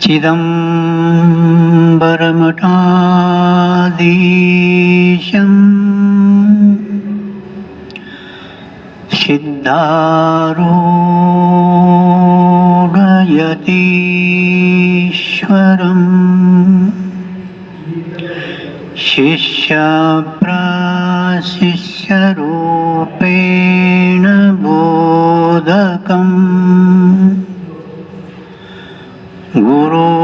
चिदंबरमठाधीशं सिद्धारूढयतीश्वरं शिष्यप्राशिष्यरूपेण बोधकम् गुरुमाश्रये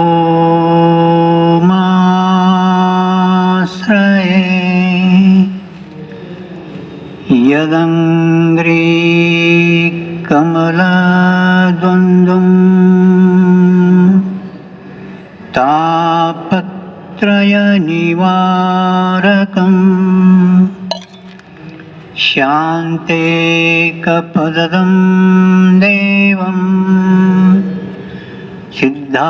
यदङ्घ्रिकमलद्वन्द्वं तापत्रयनिवारकं शान्तेकपदं देवं सिद्धारूढगुरुं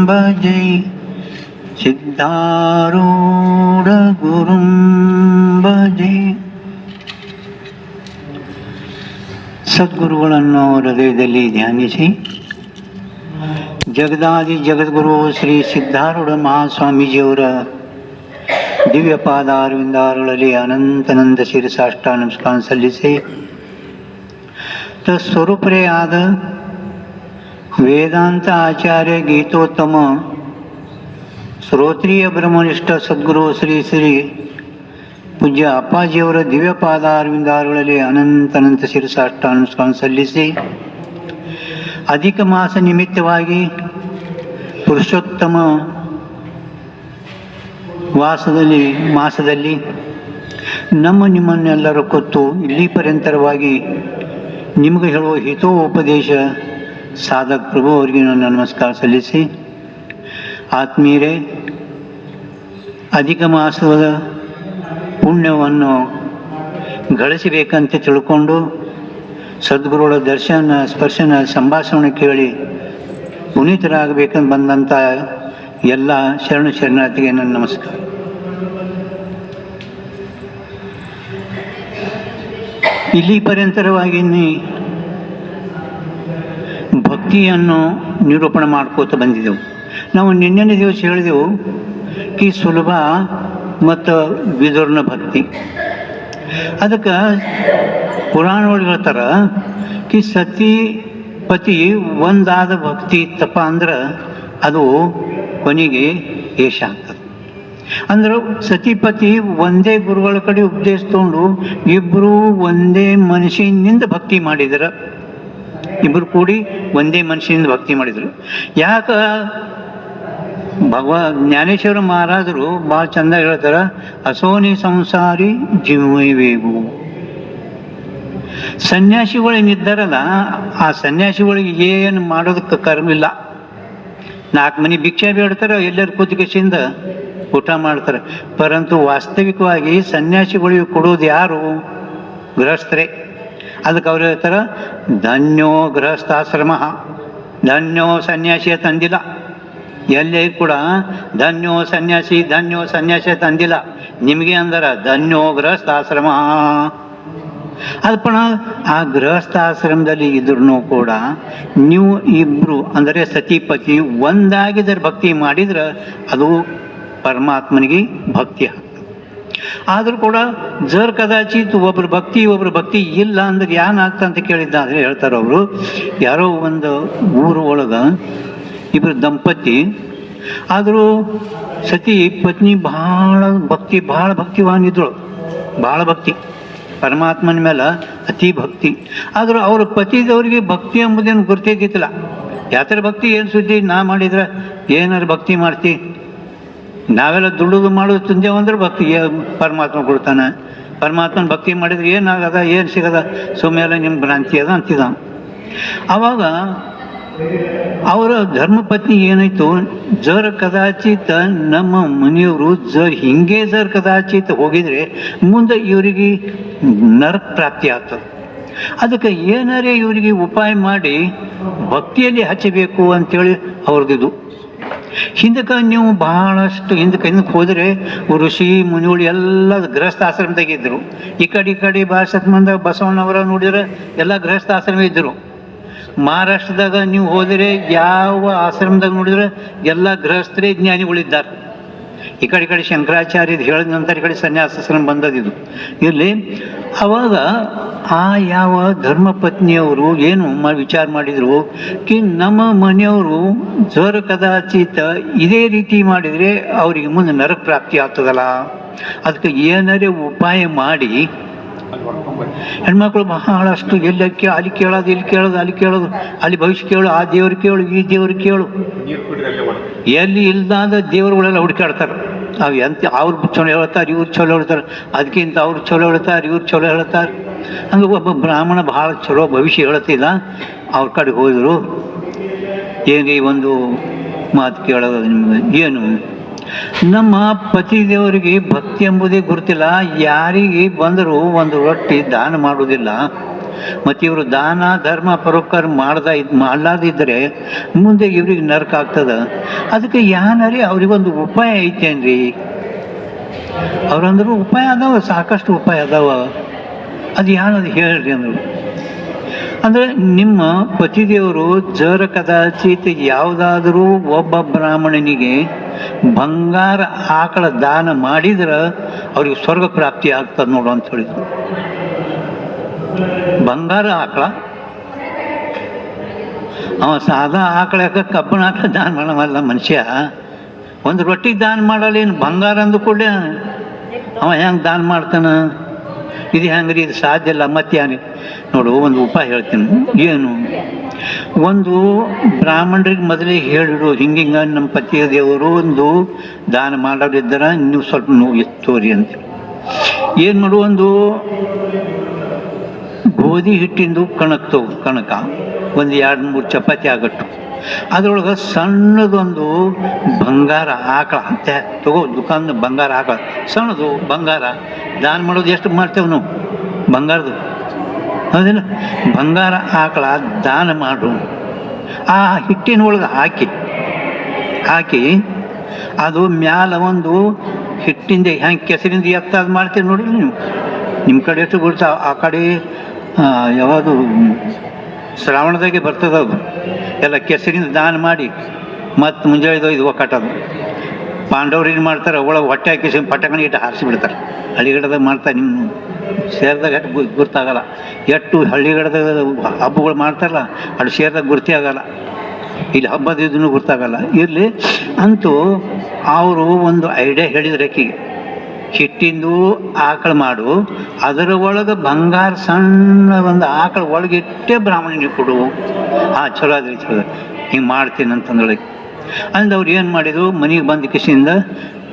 भजे सिद्धारूढगुरुं भजे. ಸದ್ಗುರುಗಳನ್ನು ಹೃದಯದಲ್ಲಿ ಧ್ಯಾನಿಸಿ ಜಗದಾದಿ ಜಗದ್ಗುರು ಶ್ರೀ ಸಿದ್ಧಾರೂಢ ಮಹಾಸ್ವಾಮೀಜಿಯವರ ದಿವ್ಯ ಪಾದಾರವಿಂದಾರುಗಳಲ್ಲಿ ಅನಂತನಂದ ಶಿರಸಾಷ್ಟ ನಮಸ್ಕಾರ ಸಲ್ಲಿಸಿ ತತ್ಸ್ವರೂಪರೇ ಆದ ವೇದಾಂತ ಆಚಾರ್ಯ ಗೀತೋತ್ತಮ ಶ್ರೋತ್ರಿಯ ಬ್ರಹ್ಮನಿಷ್ಠ ಸದ್ಗುರು ಶ್ರೀ ಶ್ರೀ ಪೂಜ್ಯ ಅಪ್ಪಾಜಿಯವರ ದಿವ್ಯ ಪಾದಾರವಿಂದಾರುಗಳಲ್ಲಿ ಅನಂತನಂತ ಶಿರಸಾಷ್ಟ ನಮಸ್ಕಾರ ಸಲ್ಲಿಸಿ ಅಧಿಕ ಮಾಸ ನಿಮಿತ್ತವಾಗಿ ಪುರುಷೋತ್ತಮ ಮಾಸದಲ್ಲಿ ನಿಮ್ಮನ್ನೆಲ್ಲರೂ ಕೊತ್ತು ಇಲ್ಲಿ ಪರ್ಯಂತರವಾಗಿ ನಿಮಗೆ ಹೇಳುವ ಹಿತೋಪದೇಶ ಸಾಧಕ ಪ್ರಭು ಅವರಿಗೆ ನನ್ನ ನಮಸ್ಕಾರ ಸಲ್ಲಿಸಿ, ಆತ್ಮೀಯರೇ, ಅಧಿಕ ಮಾಸದ ಪುಣ್ಯವನ್ನು ಗಳಿಸಬೇಕಂತ ತಿಳ್ಕೊಂಡು ಸದ್ಗುರುಗಳ ದರ್ಶನ ಸ್ಪರ್ಶನ ಸಂಭಾಷಣೆ ಕೇಳಿ ಪುನೀತರಾಗಬೇಕಂತ ಬಂದಂಥ ಎಲ್ಲ ಶರಣಾರ್ಥಿಗೆ ನನ್ನ ನಮಸ್ಕಾರ. ಇಲ್ಲಿ ಪರ್ಯಂತರವಾಗಿ ಭಕ್ತಿಯನ್ನು ನಿರೂಪಣೆ ಮಾಡ್ಕೋತ ಬಂದಿದ್ದೆವು. ನಾವು ನಿನ್ನೆ ದಿವಸ ಹೇಳಿದೆವು ಕಿ ಸುಲಭ ಮತ್ತು ವಿದುರನ ಭಕ್ತಿ. ಅದಕ್ಕೆ ಪುರಾಣ ಒಳಗೆ ಹೇಳ್ತಾರೆ ಕಿ ಸತಿ ಪತಿ ಒಂದಾದ ಭಕ್ತಿ ಇತ್ತಪ್ಪ ಅಂದ್ರೆ ಅದು ಕೊನೆಗೆ ಯಶ ಆಗ್ತದೆ. ಅಂದ್ರೆ ಸತಿಪತಿ ಒಂದೇ ಗುರುಗಳ ಕಡೆ ಉಪದೇಶ ತಗೊಂಡು ಇಬ್ಬರು ಒಂದೇ ಮನುಷ್ಯನಿಂದ ಭಕ್ತಿ ಮಾಡಿದ್ರು. ಇಬ್ಬರು ಕೂಡಿ ಒಂದೇ ಮನುಷ್ಯನಿಂದ ಭಕ್ತಿ ಮಾಡಿದರು. ಯಾಕೆ ಜ್ಞಾನೇಶ್ವರ ಮಹಾರಾಜರು ಭಾಳ ಚಂದ ಹೇಳ್ತಾರೆ, ಅಸೋನಿ ಸಂಸಾರಿ ಜೀವವೇಗು. ಸನ್ಯಾಸಿಗಳೇನಿದ್ದಾರಲ್ಲ ಆ ಸನ್ಯಾಸಿಗಳಿಗೆ ಏನು ಮಾಡೋದಕ್ಕೆ ಕರ್ಮಿಲ್ಲ. 4 ಮನೆ ಭಿಕ್ಷೆ ಬೇಡ್ತಾರೆ, ಎಲ್ಲರೂ ಕೂತ್ಕೆಸಿಂದ ಊಟ ಮಾಡ್ತಾರೆ. ಪರಂತು ವಾಸ್ತವಿಕವಾಗಿ ಸನ್ಯಾಸಿಗಳಿಗೆ ಕೊಡೋದು ಯಾರು? ಗೃಹಸ್ಥರೇ. ಅದಕ್ಕೆ ಅವ್ರು ಹೇಳ್ತಾರೆ ಧನ್ಯೋ ಗೃಹಸ್ಥಾಶ್ರಮ, ಧನ್ಯೋ ಸನ್ಯಾಸಿ ತಂದಿಲ್ಲ. ಎಲ್ಲೇ ಕೂಡ ಧನ್ಯೋ ಸನ್ಯಾಸಿ ತಂದಿಲ್ಲ. ನಿಮಗೆ ಅಂದ್ರೆ ಧನ್ಯೋ ಗೃಹಸ್ಥಾಶ್ರಮ. ಅದಪ್ಪಣ ಆ ಗೃಹಸ್ಥಾಶ್ರಮದಲ್ಲಿ ಇದ್ರೂ ಕೂಡ ನೀವು ಇಬ್ಬರು ಅಂದರೆ ಸತಿಪತಿ ಒಂದಾಗಿದ್ದರೆ ಭಕ್ತಿ ಮಾಡಿದ್ರೆ ಅದು ಪರಮಾತ್ಮನಿಗೆ ಭಕ್ತಿ ಆಗ್ತದೆ. ಆದರೂ ಕೂಡ ಜರ್ ಕದಾಚಿತ್ ಒಬ್ಬರು ಭಕ್ತಿ ಇಲ್ಲ ಅಂದ್ರೆ ಏನಾಗ್ತದೆ ಅಂತ ಕೇಳಿದ್ದ ಅಂದರೆ ಹೇಳ್ತಾರೆ ಅವರು, ಯಾರೋ ಒಂದು ಊರು ಒಳಗೆ ಇಬ್ಬರು ದಂಪತಿ ಆದರೂ ಸತಿ ಪತ್ನಿ ಭಾಳ ಭಕ್ತಿವಾನಿದ್ರು, ಭಾಳ ಭಕ್ತಿ, ಪರಮಾತ್ಮನ ಮೇಲೆ ಅತಿ ಭಕ್ತಿ. ಆದರೂ ಅವ್ರ ಪತಿದವರಿಗೆ ಭಕ್ತಿ ಎಂಬುದೇನು ಗುರ್ತಿದ್ದಿಲ್ಲ. ಯಾತರ ಭಕ್ತಿ ಏನು ಸುದ್ದಿ, ನಾ ಮಾಡಿದ್ರೆ ಏನಾರು ಭಕ್ತಿ ಮಾಡ್ತಿ, ನಾವೆಲ್ಲ ದುಡ್ಡು ಮಾಡೋದು ತಿಂದೇವಂದ್ರೆ ಭಕ್ತಿ ಪರಮಾತ್ಮ ಕೊಡ್ತಾನೆ. ಪರಮಾತ್ಮನ ಭಕ್ತಿ ಮಾಡಿದ್ರೆ ಏನಾಗದ, ಏನು ಸಿಗದ, ಸುಮ್ಮೆಲ್ಲ ನಿಮ್ಮ ಭ್ರಾಂತಿ ಅದ ಅಂತಿದ. ಆವಾಗ ಅವರ ಧರ್ಮಪತ್ನಿ ಏನಾಯ್ತು, ಜರ್ ಕದಾಚಿತ್ ನಮ್ಮ ಮನೆಯವರು ಹಿಂಗೆ ಕದಾಚಿತ್ ಹೋಗಿದ್ರೆ ಮುಂದೆ ಇವರಿಗೆ ನರಕ ಪ್ರಾಪ್ತಿ ಆಗ್ತದೆ. ಅದಕ್ಕೆ ಏನಾರೇ ಇವರಿಗೆ ಉಪಾಯ ಮಾಡಿ ಭಕ್ತಿಯಲ್ಲಿ ಹಚ್ಚಬೇಕು ಅಂತೇಳಿ ಅವ್ರದ್ದು. ಹಿಂದಕ್ಕೆ ನೀವು ಬಹಳಷ್ಟು ಹಿಂದಕ್ಕೆ ಹೋದರೆ ಋಷಿ ಮುನಿಗಳು ಎಲ್ಲ ಗೃಹಸ್ಥಾಶ್ರಮದಾಗಿದ್ದರು. ಈ ಕಡೆ ಭಾಷತ್ ಮಂದ ಬಸವಣ್ಣವರ ನೋಡಿದ್ರೆ ಎಲ್ಲ ಗೃಹಸ್ಥಾಶ್ರಮ ಇದ್ದರು. ಮಹಾರಾಷ್ಟ್ರದಾಗ ನೀವು ಹೋದರೆ ಯಾವ ಆಶ್ರಮದಾಗ ನೋಡಿದ್ರೆ ಎಲ್ಲ ಗೃಹಸ್ಥರೇ ಜ್ಞಾನಿಗಳಿದ್ದಾರೆ. ಈ ಕಡೆ ಶಂಕರಾಚಾರ್ಯದು ಹೇಳಿದ ನಂತರ ಈ ಕಡೆ ಸನ್ಯಾಸಾಶ್ರಮ ಬಂದದಿದು. ಇಲ್ಲಿ ಅವಾಗ ಆ ಯಾವ ಧರ್ಮಪತ್ನಿಯವರು ಏನು ವಿಚಾರ ಮಾಡಿದರು ಕಿ ನಮ್ಮ ಮನೆಯವರು ಜೋರ ಕದಾಚಿತ ಇದೇ ರೀತಿ ಮಾಡಿದರೆ ಅವರಿಗೆ ಮುಂದೆ ನರಕ ಪ್ರಾಪ್ತಿ ಆಗ್ತದಲ್ಲ, ಅದಕ್ಕೆ ಏನಾರೇ ಉಪಾಯ ಮಾಡಿ ಹೆಣ್ಮಕ್ಳು ಬಹಳಷ್ಟು ಅಲ್ಲಿ ಕೇಳೋದು ಇಲ್ಲಿ ಕೇಳೋದು ಅಲ್ಲಿ ಭವಿಷ್ಯ ಕೇಳು, ಆ ದೇವ್ರು ಕೇಳು, ಈ ದೇವ್ರು ಕೇಳು, ಎಲ್ಲಿ ಇಲ್ದಾದ ದೇವರುಗಳೆಲ್ಲ ಹುಡುಕಾಡ್ತಾರೆ. ಅವು ಅವ್ರು ಚಲೋ ಹೇಳ್ತಾರೆ, ಇವ್ರು ಚಲೋ ಹೇಳ್ತಾರೆ, ಅದಕ್ಕಿಂತ ಅವ್ರು ಚಲೋ ಹೇಳ್ತಾರೆ, ಇವ್ರು ಚಲೋ ಹೇಳ್ತಾರೆ. ಹಂಗೆ ಒಬ್ಬ ಬ್ರಾಹ್ಮಣ ಭಾಳ ಚಲೋ ಭವಿಷ್ಯ ಹೇಳ್ತಿಲ್ಲ, ಅವ್ರ ಕಡೆ ಹೋದರು. ಏನೇ ಒಂದು ಮಾತು ಕೇಳೋದು ನಿಮ್ಗೆ ಏನು, ನಮ್ಮ ಪತಿದೇವರಿಗೆ ಭಕ್ತಿ ಎಂಬುದೇ ಗುರುತಿಲ್ಲ, ಯಾರಿಗೆ ಬಂದರೂ ಒಂದು ರೊಟ್ಟಿ ದಾನ ಮಾಡುವುದಿಲ್ಲ. ಮತ್ತು ಇವರು ದಾನ ಧರ್ಮ ಪರೋಪಕಾರ ಮಾಡಲಾದಿದ್ದರೆ ಮುಂದೆ ಇವ್ರಿಗೆ ನರಕ ಆಗ್ತದೆ. ಅದಕ್ಕೆ ಯಾನರಿ ಅವ್ರಿಗೊಂದು ಉಪಾಯ ಐತೇನ್ರಿ? ಅವ್ರಂದ್ರು ಉಪಾಯ ಅದಾವ, ಸಾಕಷ್ಟು ಉಪಾಯ ಅದಾವ, ಅದು ಯಾನದು ಹೇಳ್ರಿ ಅಂದರು. ಅಂದರೆ ನಿಮ್ಮ ಪತಿದೇವರು ಜರ ಕದಾಚಿತ್ ಯಾವುದಾದರೂ ಒಬ್ಬ ಬ್ರಾಹ್ಮಣನಿಗೆ ಬಂಗಾರ ಆಕಳ ದಾನ ಮಾಡಿದ್ರೆ ಅವ್ರಿಗೆ ಸ್ವರ್ಗ ಪ್ರಾಪ್ತಿ ಆಗ್ತದೆ ನೋಡು ಅಂತ ಹೇಳಿದ್ರು. ಬಂಗಾರ ಆಕಳ, ಅವ ಸಾದಾ ಆಕಳ ಯಾಕೆ ಕಬ್ಬಣ ಆಕಳ ದಾನ ಮಾಡಲ್ಲ ಮನುಷ್ಯ. ಒಂದು ರೊಟ್ಟಿಗೆ ದಾನ ಮಾಡಲ್ಲ, ಏನು ಬಂಗಾರ ಅಂದು ಕೂಡಲೇ ಅವ ಹೆಂಗೆ ದಾನ ಮಾಡ್ತಾನ? ಇದು ಹೆಂಗ್ರಿ, ಇದು ಸಾಧ್ಯ ಇಲ್ಲ. ಮತ್ತೆ ನೋಡು ಒಂದು ಉಪಾಯ ಹೇಳ್ತೀನಿ. ಏನು, ಒಂದು ಬ್ರಾಹ್ಮಣರಿಗೆ ಮೊದಲೇ ಹೇಳಿಡು, ಹಿಂಗಿಂಗ ನಮ್ಮ ಪತಿಯ ದೇವರು ಒಂದು ದಾನ ಮಾಡೋರಿದ್ದಾರೆ, ನೀವು ಸ್ವಲ್ಪ ನೋವು ಎತ್ತೋರಿ ಅಂತ. ಏನು ಮಾಡು, ಒಂದು ಗೋಧಿ ಹಿಟ್ಟಿಂದು ಕಣಕ ಒಂದು 2-3 ಚಪಾತಿ ಆಗಟ್ಟು, ಅದರೊಳಗೆ ಸಣ್ಣದೊಂದು ಬಂಗಾರ ಆಕಳ ತಗೋ, ದುಕಾನ್ದ ಬಂಗಾರ ಆಕಳ ಸಣ್ಣದು ಬಂಗಾರ ದಾನ ಮಾಡೋದು ಎಷ್ಟು ಮಾಡ್ತೇವೆ ನಾವು ಬಂಗಾರದು, ಹೌದಿಲ್ಲ? ಬಂಗಾರ ಆಕಳ ದಾನ ಮಾಡು. ಆ ಹಿಟ್ಟಿನ ಒಳಗೆ ಹಾಕಿ ಅದು ಮ್ಯಾಲ ಒಂದು ಹಿಟ್ಟಿಂದ ಹೆಂಗೆ ಕೆಸರಿಂದ ಎತ್ತಾದ ಮಾಡ್ತೀವಿ ನೋಡಿ ನೀವು. ನಿಮ್ಮ ಕಡೆ ಎಷ್ಟು ಗೊತ್ತಾ, ಆ ಕಡೆ ಯಾವುದು ಶ್ರಾವಣದಾಗೆ ಬರ್ತದೆ ಅದು ಎಲ್ಲ ಕೆಸರಿಂದ ದಾನ ಮಾಡಿ ಮತ್ತು ಮುಂಜಾನೆ ಇದು ಒಕ್ಕಟ್ಟದು. ಪಾಂಡವ್ರು ಏನು ಮಾಡ್ತಾರೆ, ಒಳಗೆ ಹೊಟ್ಟೆ ಹಾಕಿ ಪಟಕನ ಇಟ್ಟು ಹಾರಿಸಿಬಿಡ್ತಾರೆ. ಹಳ್ಳಿಗಡದಾಗ ಮಾಡ್ತಾರೆ, ನಿಮ್ಮ ಸೇರಿದಾಗ ಎಷ್ಟು ಗುರ್ತಾಗಲ್ಲ. ಎಷ್ಟು ಹಳ್ಳಿಗಡದಾಗ ಹಬ್ಬಗಳು ಮಾಡ್ತಾರಲ್ಲ ಅದು ಸೇರಿದಾಗ ಗುರ್ತಿ ಆಗಲ್ಲ, ಇಲ್ಲಿ ಹಬ್ಬದ ಇದನ್ನು ಗುರ್ತಾಗಲ್ಲ. ಇರಲಿ ಅಂತೂ ಅವರು ಒಂದು ಐಡಿಯಾ ಹೇಳಿದ್ರು ಆಕೆಗೆ, ಹಿಟ್ಟಿಂದು ಆಕಳು ಮಾಡು, ಅದರ ಒಳಗೆ ಬಂಗಾರ ಸಣ್ಣ ಒಂದು ಆಕಳ ಒಳಗೆ ಇಟ್ಟೇ ಬ್ರಾಹ್ಮಣನಿಗೆ ಕೊಡು. ಚಲೋ ಅದ್ರಿ, ಚಲೋ ಹಿಂಗೆ ಮಾಡ್ತೀನಿ ಅಂತಂದೊಳಗೆ ಅಂದವ್ರು ಏನು ಮಾಡಿದ್ರು, ಮನೆಗೆ ಬಂದ ಕಿಸಿಯಿಂದ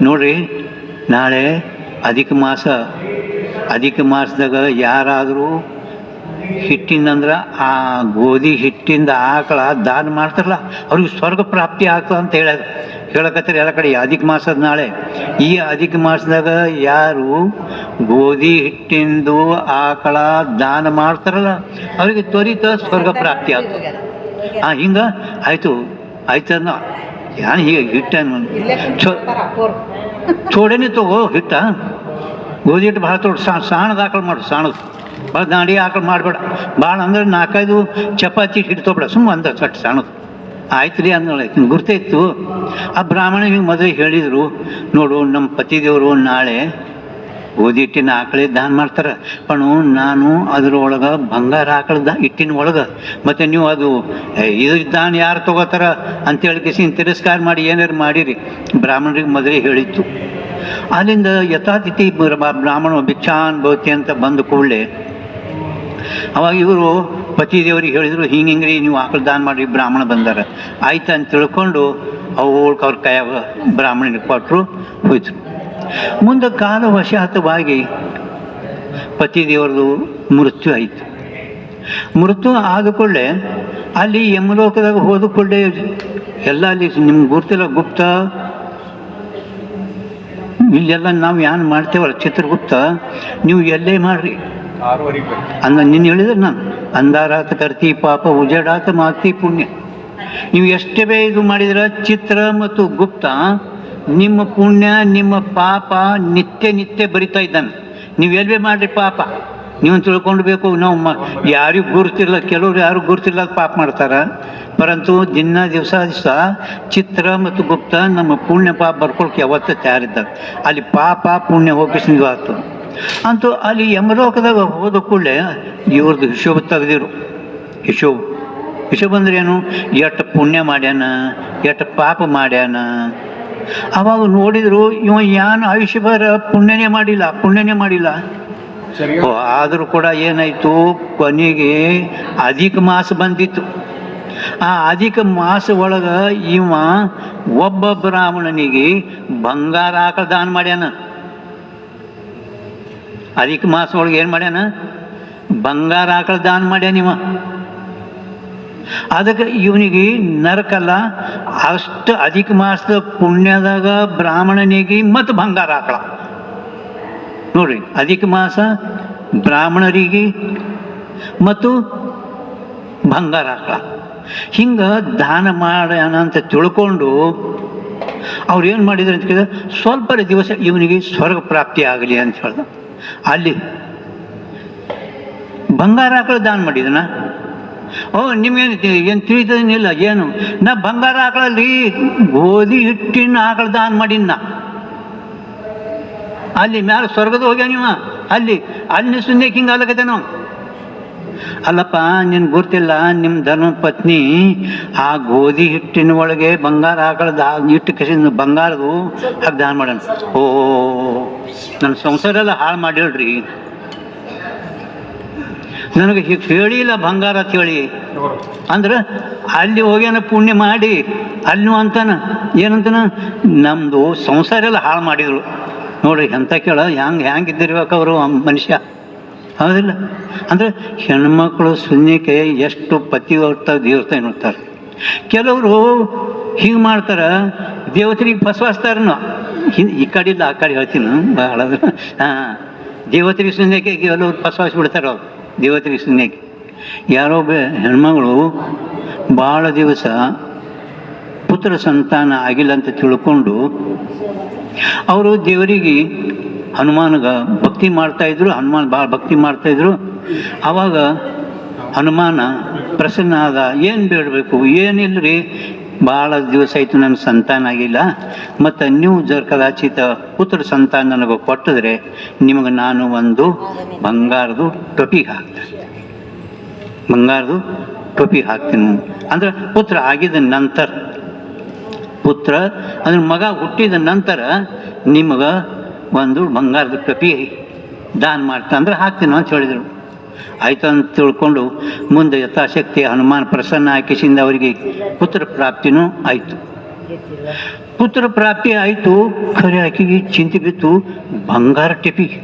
ನೋಡ್ರಿ ನಾಳೆ ಅಧಿಕ ಮಾಸದಾಗ ಯಾರಾದರೂ ಹಿಟ್ಟಿಂದಂದ್ರೆ ಆ ಗೋಧಿ ಹಿಟ್ಟಿಂದ ಆಕಳ ದಾನ ಮಾಡ್ತಾರಲ್ಲ ಅವ್ರಿಗೆ ಸ್ವರ್ಗ ಪ್ರಾಪ್ತಿ ಆಗ್ತದೆ ಅಂತ ಹೇಳಕತ್ತಾರೆ ಎಲ್ಲ ಕಡೆ. ಅಧಿಕ ಮಾಸದ ನಾಳೆ, ಈ ಅಧಿಕ ಮಾಸದಾಗ ಯಾರು ಗೋಧಿ ಹಿಟ್ಟಿಂದು ಆಕಳ ದಾನ ಮಾಡ್ತಾರಲ್ಲ ಅವ್ರಿಗೆ ತ್ವರಿತ ಸ್ವರ್ಗ ಪ್ರಾಪ್ತಿ ಆಗ್ತದೆ. ಹಿಂಗೆ ಆಯಿತು ಅನ್ನೋ ಯಾನು ಹೀಗೆ ಹಿಟ್ಟನ್ನು ಚೋಡೇನೆ ತಗೋ, ಹಿಟ್ಟ ಗೋಧಿ ಹಿಟ್ಟು ಭಾಳ ತೋಡು, ಸಾಣದ ಆಕಳು ಮಾಡು, ಸಾಣದು ಭಾಳ ದಾಂಡಿ ಆಕಳು ಮಾಡಬೇಡ, ಭಾಳ ಅಂದ್ರೆ 4-5 ಚಪಾತಿ ಹಿಟ್ಟು ತೊಗೊಬೇಡ, ಸುಮ್ಮ ಅಂದ ಸಟ್ಟು ಸಾಣದು. ಆಯ್ತು ರೀ ಅಂದೋಳೆ, ಗುರ್ತೈತು. ಆ ಬ್ರಾಹ್ಮಣ ಹಿಂಗೆ ಮೊದಲು ಹೇಳಿದರು, ನೋಡು ನಮ್ಮ ಪತಿದೇವರು ನಾಳೆ ಗೋಧಿ ಹಿಟ್ಟಿನ ಆಕಳೇ ದಾನ ಮಾಡ್ತಾರೆ, ಪಣು ನಾನು ಅದರೊಳಗೆ ಬಂಗಾರ ಆಕಳ ಹಿಟ್ಟಿನ ಒಳಗೆ, ಮತ್ತು ನೀವು ಅದು ಇದು ದಾನ ಯಾರು ತೊಗೋತಾರ ಅಂತೇಳಿ ಕಿಸಿನ ತಿರಸ್ಕಾರ ಮಾಡಿ ಏನಾರು ಮಾಡಿರಿ. ಬ್ರಾಹ್ಮಣರಿಗೆ ಮೊದಲೇ ಹೇಳಿತ್ತು. ಅಲ್ಲಿಂದ ಯಥಾತಿಥಿ ಬ್ರಾಹ್ಮಣ ಭಿಕ್ಷಾನ್ ಭವತಿ ಅಂತ ಬಂದ ಕೂಡಲೇ ಅವಾಗ ಇವರು ಪತಿದೇವರಿಗೆ ಹೇಳಿದರು, ಹಿಂಗ್ರಿ ನೀವು ಆಕಳು ದಾನ ಮಾಡಿ ಬ್ರಾಹ್ಮಣ ಬಂದಾರ, ಆಯ್ತು ಅಂತ ತಿಳ್ಕೊಂಡು ಅವ್ರ ಕೈಯಾಗ ಬ್ರಾಹ್ಮಣನಿಗೆ ಕೊಟ್ಟರು, ಹೋಯ್ತು. ಮುಂದೆ ಕಾಲವಶಾತವಾಗಿ ಪತಿದೇವರದು ಮೃತ್ಯು ಆಯಿತು. ಮೃತ್ಯು ಆದ ಕೂಡಲೇ ಅಲ್ಲಿ ಯಮಲೋಕದಾಗ ಹೋದ ಕೂಡಲೇ ಎಲ್ಲ ಅಲ್ಲಿ ನಿಮ್ಗೆ ಗುರ್ತಿಲ್ಲ, ಗುಪ್ತ ಇಲ್ಲೆಲ್ಲ ನಾವು ಏನು ಮಾಡ್ತೇವಲ್ಲ ಚಿತ್ರಗುಪ್ತ, ನೀವು ಎಲ್ಲೇ ಮಾಡ್ರಿ ನಿನ್ನ ಹೇಳಿದ್ರೆ ನಾನು ಅಂಧಾರಾತ ಕರ್ತಿ ಪಾಪ ಉಜಡಾತ ಮಾಕ್ತಿ ಪುಣ್ಯ. ನೀವು ಎಷ್ಟೇ ಇದು ಮಾಡಿದ್ರೆ ಚಿತ್ರ ಮತ್ತು ಗುಪ್ತ ನಿಮ್ಮ ಪುಣ್ಯ ನಿಮ್ಮ ಪಾಪ ನಿತ್ಯ ಬರಿತಾ ಇದ್ದಾನೆ. ನೀವು ಎಲ್ವೇ ಮಾಡ್ರಿ ಪಾಪ ನೀವು ತಿಳ್ಕೊಂಡ್ಬೇಕು. ನಾವು ಯಾರಿಗೂ ಗುರುತಿಲ್ಲ, ಕೆಲವ್ರು ಯಾರು ಗುರುತಿಲ್ಲ ಪಾಪ ಮಾಡ್ತಾರೆ. ಪರಂತು ದಿವಸ ಚಿತ್ರ ಮತ್ತು ಗುಪ್ತ ನಮ್ಮ ಪುಣ್ಯ ಪಾಪ ಬರ್ಕೊಳಕ್ಕೆ ಯಾವತ್ತೂ ತಯಾರಿದ್ದಾರೆ. ಅಲ್ಲಿ ಪಾಪ ಪುಣ್ಯ ಹೋಗಿಸಿದ್ವು ಆಯ್ತು ಅಂತೂ ಅಲ್ಲಿ ಯಮಲೋಕದಾಗ ಹೋದ ಕೂಡಲೇ ಇವ್ರದ್ದು ಹಿಶೋಬ ತೆಗೆದಿರು. ಹಿಶೋಬ ಅಂದ್ರೆ ಏನು? ಎಷ್ಟು ಪುಣ್ಯ ಮಾಡ್ಯಾನ, ಎಷ್ಟು ಪಾಪ ಮಾಡ್ಯಾನ. ಅವಾಗ ನೋಡಿದ್ರು ಇವ ಯಾನು ಆಯುಷ್ಯ ಬರ ಪುಣ್ಯನೇ ಮಾಡಿಲ್ಲ. ಆದರೂ ಕೂಡ ಏನಾಯಿತು, ಕೊನೆಗೆ ಅಧಿಕ ಮಾಸ ಬಂದಿತ್ತು. ಆ ಅಧಿಕ ಮಾಸ ಒಳಗೆ ಇವ ಒಬ್ಬ ಬ್ರಾಹ್ಮಣನಿಗೆ ಬಂಗಾರ ಆಕಳ ದಾನ ಮಾಡ್ಯಾನ. ಅಧಿಕ ಮಾಸ ಒಳಗೆ ಏನು ಮಾಡ್ಯಾನ? ಬಂಗಾರ ಆಕಳ ದಾನ ಮಾಡ್ಯಾನ ಇವ. ಅದಕ್ಕೆ ಇವನಿಗೆ ನರಕಲ್ಲ, ಅಷ್ಟು ಅಧಿಕ ಮಾಸದ ಪುಣ್ಯದಾಗ ಬ್ರಾಹ್ಮಣನಿಗೆ ಮತ್ತು ಬಂಗಾರ ಆಕಳ ನೋಡ್ರಿ. ಅಧಿಕ ಮಾಸ ಬ್ರಾಹ್ಮಣರಿಗೆ ಮತ್ತು ಬಂಗಾರ ಆಕಳ ಹಿಂಗೆ ದಾನ ಮಾಡ್ಯಾನ ಅಂತ ತಿಳ್ಕೊಂಡು ಅವ್ರು ಏನು ಮಾಡಿದ್ರು ಅಂತ ಕೇಳಿದ್ರೆ, ಸ್ವಲ್ಪ ದಿವಸ ಇವನಿಗೆ ಸ್ವರ್ಗ ಪ್ರಾಪ್ತಿ ಆಗಲಿ ಅಂತ ಹೇಳ್ದ. ಅಲ್ಲಿ ಬಂಗಾರ ಆಕಳ ದಾನ ಮಾಡಿದನ. ನಿಮ್ಗೇನು ಏನು ತಿಳಿತದೇನಿಲ್ಲ ಏನು? ನಾ ಬಂಗಾರ ಆಕಳಲ್ಲಿ ಗೋಧಿ ಹಿಟ್ಟಿನ ಆಕಳ ದಾನ ಮಾಡಿನ. ಅಲ್ಲಿ ಮ್ಯಾಲ ಸ್ವರ್ಗದ ಹೋಗ್ಯ ನೀವು. ಅಲ್ಲಿ ಸುಮ್ಮನೆ ಹಿಂಗೆ ಅಲ್ಲಕತ್ತೇನೋ. ಅಲ್ಲಪ್ಪ, ನಿನ್ ಗೊತ್ತಿಲ್ಲ, ನಿಮ್ಮ ಧರ್ಮಪತ್ನಿ ಆ ಗೋಧಿ ಹಿಟ್ಟಿನ ಒಳಗೆ ಬಂಗಾರ ಆಕಳದ ಹಿಟ್ಟು ಕಸಿದ ಬಂಗಾರದು ಹಾಗೆ ದಾನ ಮಾಡೋಣ. ನನ್ನ ಸಂಸಾರ ಎಲ್ಲ ಹಾಳು ಮಾಡಿಳ್ರಿ. ನನಗೆ ಹೇಳಿಲ್ಲ ಬಂಗಾರ ಅಂತ ಹೇಳಿ ಅಂದ್ರೆ ಅಲ್ಲಿ ಹೋಗ್ಯಾನ ಪುಣ್ಯ ಮಾಡಿ ಅಲ್ಲಿ ಅಂತಾನ ಏನಂತಾನ, ನಮ್ಮದು ಸಂಸಾರ ಎಲ್ಲ ಹಾಳು ಮಾಡಿದ್ರು ನೋಡ್ರಿ. ಎಂತ ಕೇಳ ಹ್ಯಾಂಗಿದ್ದಿರ್ಬೇಕು ಅವರು ಮನುಷ್ಯ, ಹೌದಿಲ್ಲ? ಅಂದರೆ ಹೆಣ್ಮಕ್ಳು ಸುನ್ಯಕ್ಕೆ ಎಷ್ಟು ಪತಿವ್ರತ ದೇವತೆ ನೋಡ್ತಾರೆ. ಕೆಲವರು ಹೀಗೆ ಮಾಡ್ತಾರೆ, ದೇವತೆಗೆ ಫಸವಾಸ್ತಾರನು. ಈ ಕಡೆ ಇಲ್ಲ ಆ ಕಡೆ ಹೇಳ್ತೀನಿ ಭಾಳ. ದೇವತೆಗೆ ಸುನ್ಯಕ್ಕೆ ಕೆಲವರು ಫಸವಾಸ್ಬಿಡ್ತಾರೆ. ಅವ್ರು ದೇವತೆಗೆ ಸುನ್ಯಕ್ಕೆ ಯಾರೋ ಹೆಣ್ಮಗಳು ಭಾಳ ದಿವಸ ಪುತ್ರ ಸಂತಾನ ಆಗಿಲ್ಲ ಅಂತ ತಿಳ್ಕೊಂಡು ಅವರು ದೇವರಿಗೆ ಹನುಮಾನ್ಗೆ ಭಕ್ತಿ ಮಾಡ್ತಾಯಿದ್ರು. ಹನುಮಾನ್ ಭಾಳ ಭಕ್ತಿ ಮಾಡ್ತಾಯಿದ್ರು. ಆವಾಗ ಹನುಮಾನ ಪ್ರಸನ್ನ ಆದ. ಏನು ಬೇಡಬೇಕು? ಏನಿಲ್ಲರಿ, ಭಾಳ ದಿವಸ ಆಯಿತು ನನಗೆ ಸಂತಾನ ಆಗಿಲ್ಲ, ಮತ್ತು ನೀವು ಕದಾಚಿತ ಪುತ್ರ ಸಂತಾನ ನನಗೆ ಕೊಟ್ಟಿದ್ರೆ ನಿಮಗೆ ನಾನು ಒಂದು ಬಂಗಾರದು ಟೊಪಿಗೆ ಹಾಕ್ತೇನೆ. ಬಂಗಾರದು ಟೊಪಿಗೆ ಹಾಕ್ತೀನಿ ಅಂದ್ರೆ ಪುತ್ರ ಆಗಿದ ನಂತರ, ಪುತ್ರ ಅಂದ್ರೆ ಮಗ ಹುಟ್ಟಿದ ನಂತರ ನಿಮಗೆ ಒಂದು ಬಂಗಾರದ ಟೊಪಿ ದಾನ ಮಾಡ್ತಾ ಅಂದ್ರೆ ಹಾಕ್ತೀನಿ ಅಂತ ಹೇಳಿದರು. ಆಯ್ತು ಅಂತ ತಿಳ್ಕೊಂಡು ಮುಂದೆ ಯಥಾಶಕ್ತಿ ಹನುಮಾನ್ ಪ್ರಸನ್ನ ಆಕಿಸಿಂದ ಅವರಿಗೆ ಪುತ್ರ ಪ್ರಾಪ್ತಿನೂ ಆಯಿತು. ಪುತ್ರ ಪ್ರಾಪ್ತಿ ಆಯಿತು. ಖರೆ ಆಕೆಗೆ ಚಿಂತೆ ಬಿತ್ತು, ಬಂಗಾರ ಟೆಪಿಗೆ.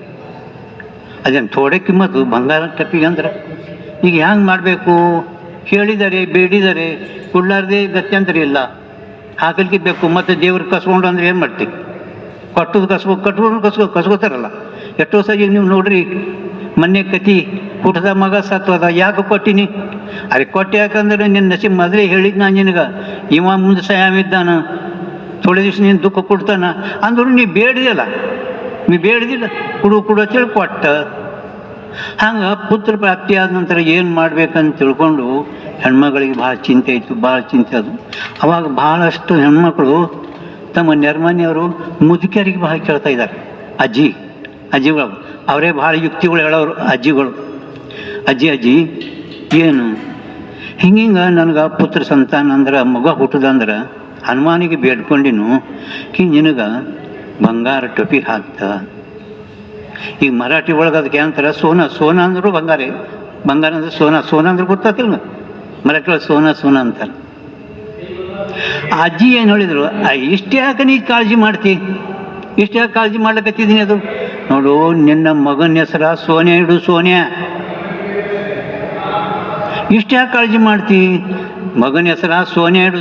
ಅದೇನು ಥೋಡೆ ಕಿಮ್ಮತ್ತು ಬಂಗಾರ ಟೆಪಿಗೆ ಅಂದ್ರೆ. ಈಗ ಹ್ಯಾಂಗೆ ಮಾಡಬೇಕು? ಹೇಳಿದ್ದಾರೆ, ಬೇಡಿದ್ದಾರೆ, ಕೊಡ್ಲಾರ್ದೆ ಗತ್ಯಂತರ ಇಲ್ಲ, ಹಾಕಲಿಕ್ಕೆ ಬೇಕು. ಮತ್ತು ದೇವ್ರಿಗೆ ಕಸ್ಕೊಂಡು ಅಂದ್ರೆ ಏನು ಮಾಡ್ತೀವಿ? ಕಸ್ಕೋತಾರಲ್ಲ. ಎಷ್ಟೋ ಸರಿ ನೀವು ನೋಡ್ರಿ, ಮೊನ್ನೆ ಕತಿ ಹುಟ್ಟದ ಮಗ ಸತ್ವದ, ಯಾಕೆ ಕೊಟ್ಟಿನಿ? ಅರೆ ಕೊಟ್ಟೆ ಯಾಕಂದ್ರೆ ನಿನ್ನ ನಸೀಬ್ ಮೊದಲೇ ಹೇಳಿದ್ ನಾನು ನಿನಗೆ, ಇವ ಮುಂದೆ ಸಯಾಮಿದ್ದಾನ, ಥೋಡೆ ದಿವಸ ನೀನು ದುಃಖ ಕೊಡ್ತಾನ ಅಂದ್ರು ನೀ ಬೇಡ್ದಿಲ್ಲ ಕೊಡು ಅಂತೇಳಿ ಕೊಟ್ಟ. ಹಂಗೆ ಪುತ್ರ ಪ್ರಾಪ್ತಿ ಆದ ನಂತರ ಏನು ಮಾಡ್ಬೇಕಂತ ತಿಳ್ಕೊಂಡು ಹೆಣ್ಮಗಳಿಗೆ ಭಾಳ ಚಿಂತೆ ಇತ್ತು, ಭಾಳ ಚಿಂತೆ ಅದು. ಅವಾಗ ಭಾಳಷ್ಟು ಹೆಣ್ಮಕ್ಳು ತಮ್ಮ ನೆರ್ಮನೆಯವರು ಮುದುಕಿಯರಿಗೆ ಭಾಳ ಕೇಳ್ತಾ ಇದ್ದಾರೆ. ಅಜ್ಜಿಗಳು ಅವರೇ ಭಾಳ ಯುಕ್ತಿಗಳು ಹೇಳೋರು. ಅಜ್ಜಿ ಏನು ಹಿಂಗೆ ನನಗೆ ಪುತ್ರ ಸಂತಾನ ಅಂದ್ರೆ ಮಗ ಹುಟ್ಟದಂದ್ರೆ ಹನುಮಾನಿಗೆ ಬೇಡ್ಕೊಂಡಿನು ನಿನಗೆ ಬಂಗಾರ ಟೊಪಿ ಹಾಕ್ತ. ಈಗ ಮರಾಠಿ ಒಳಗೆ ಅದಕ್ಕೆ ಏನಂತಾರೆ, ಸೋನ ಅಂದರು ಬಂಗಾರ ಅಂದ್ರೆ ಸೋನ ಅಂದ್ರೆ ಗೊತ್ತಾತಿಲ್ಲ, ಮರಾಠಿ ಒಳಗೆ ಸೋನ ಅಂತಾರೆ. ಅಜ್ಜಿ ಏನು ಹೇಳಿದ್ರು, ಇಷ್ಟೇ ಯಾಕೆ ನೀ ಕಾಳಜಿ ಮಾಡ್ತಿ? ಇಷ್ಟೇ ಯಾಕೆ ಕಾಳಜಿ ಮಾಡ್ಲಿಕ್ಕತ್ತಿದ್ದೀನಿ? ಅದು ನೋಡು, ನಿನ್ನ ಮಗನ ಹೆಸರ ಸೋನ್ಯಾ ಇಡು, ಸೋನ್ಯಾ. ಇಷ್ಟೇ ಯಾಕೆ ಕಾಳಜಿ ಮಾಡ್ತಿ? ಮಗನ ಹೆಸರ ಸೋನ್ಯಾ ಇಡು,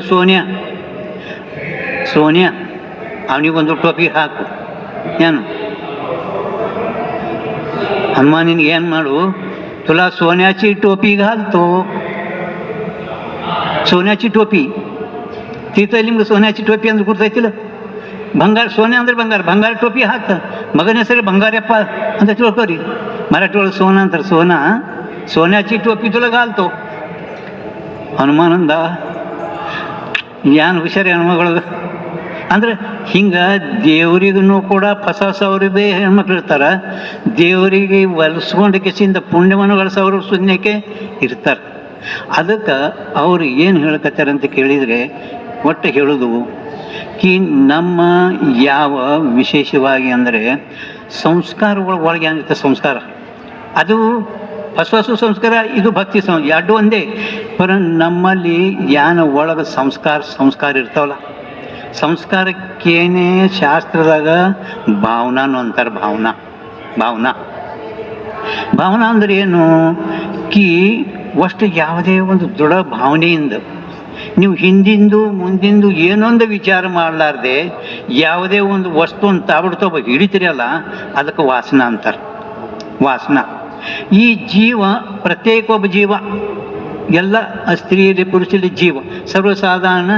ಸೋನ್ಯಾ. ಅವನಿಗೊಂದು ಟೋಪಿ ಹಾಕು. ಏನು ಹನುಮಾನಿನಿಗೆ ಏನು ಮಾಡು, ತುಲಾ सोन्याची टोपी घालतो. सोन्याची टोपी तिथं ನಿಮ್ಗೆ सोन्याची टोपी ಅಂದ್ರೆ ಗುರ್ತೈತಿಲ್ಲ. ಬಂಗಾರ ಸೋನೆ ಅಂದ್ರೆ ಬಂಗಾರ ಟೋಪಿ ಹಾಕ್ತ. ಮಗನ ಹೆಸರು ಬಂಗಾರಪ್ಪ ಅಂತ ತಿಳ್ಕೊರಿ. मराठी ಒಳಗೆ ಸೋನಾ ಅಂತಾರೆ. सोन्याची टोपी तुला घालतो. ಹನುಮಾನಂದ ಏನು ಹುಷಾರಿ ಹೆಣ್ಮಗಳು ಅಂದ್ರೆ ಹಿಂಗೆ ದೇವರಿಗೂ ಕೂಡ ಹೊಸವ್ರಿಗೆ ಹೆಣ್ಮಕ್ಳು ಇರ್ತಾರೆ. ದೇವರಿಗೆ ಹೊಲಿಸ್ಕೊಂಡು ಕೆಸಿಂದ ಪುಣ್ಯವನ್ನು ಗಳಿಸೋರು ಶೂನ್ಯಕ್ಕೆ ಇರ್ತಾರೆ. ಅದಕ್ಕೆ ಅವ್ರು ಏನು ಹೇಳ್ಕತ್ತಾರೆ ಅಂತ ಕೇಳಿದರೆ, ಒಟ್ಟು ಹೇಳೋದು ನಮ್ಮ ಯಾವ ವಿಶೇಷವಾಗಿ ಅಂದರೆ ಸಂಸ್ಕಾರಗಳ ಒಳಗೆ ಏನಿರುತ್ತೆ ಸಂಸ್ಕಾರ, ಅದು ಹೊಸ ಸಂಸ್ಕಾರ, ಇದು ಭಕ್ತಿ ಎರಡು ಒಂದೇ. ಪರ ನಮ್ಮಲ್ಲಿ ಯಾನ ಒಳಗೆ ಸಂಸ್ಕಾರ ಇರ್ತಾವಲ್ಲ, ಸಂಸ್ಕಾರಕ್ಕೇನೇ ಶಾಸ್ತ್ರದಾಗ ಭಾವನಾನು ಅಂತಾರೆ. ಭಾವನಾ ಅಂದ್ರೆ ಏನು? ಅಷ್ಟು ಯಾವುದೇ ಒಂದು ದೃಢ ಭಾವನೆಯಿಂದ ನೀವು ಹಿಂದಿಂದು ಮುಂದಿಂದು ಏನೊಂದು ವಿಚಾರ ಮಾಡಲಾರ್ದೆ ಯಾವುದೇ ಒಂದು ವಸ್ತುವನ್ನು ತಾಬಿಡ್ತೋ ಹಿಡಿತೀರಲ್ಲ, ಅದಕ್ಕೆ ವಾಸನ ಅಂತಾರೆ. ಈ ಜೀವ, ಪ್ರತ್ಯೇಕ ಒಬ್ಬ ಜೀವ, ಎಲ್ಲ ಸ್ತ್ರೀಯಲ್ಲಿ ಪುರುಷರಲ್ಲಿ ಜೀವ, ಸರ್ವಸಾಧಾರಣ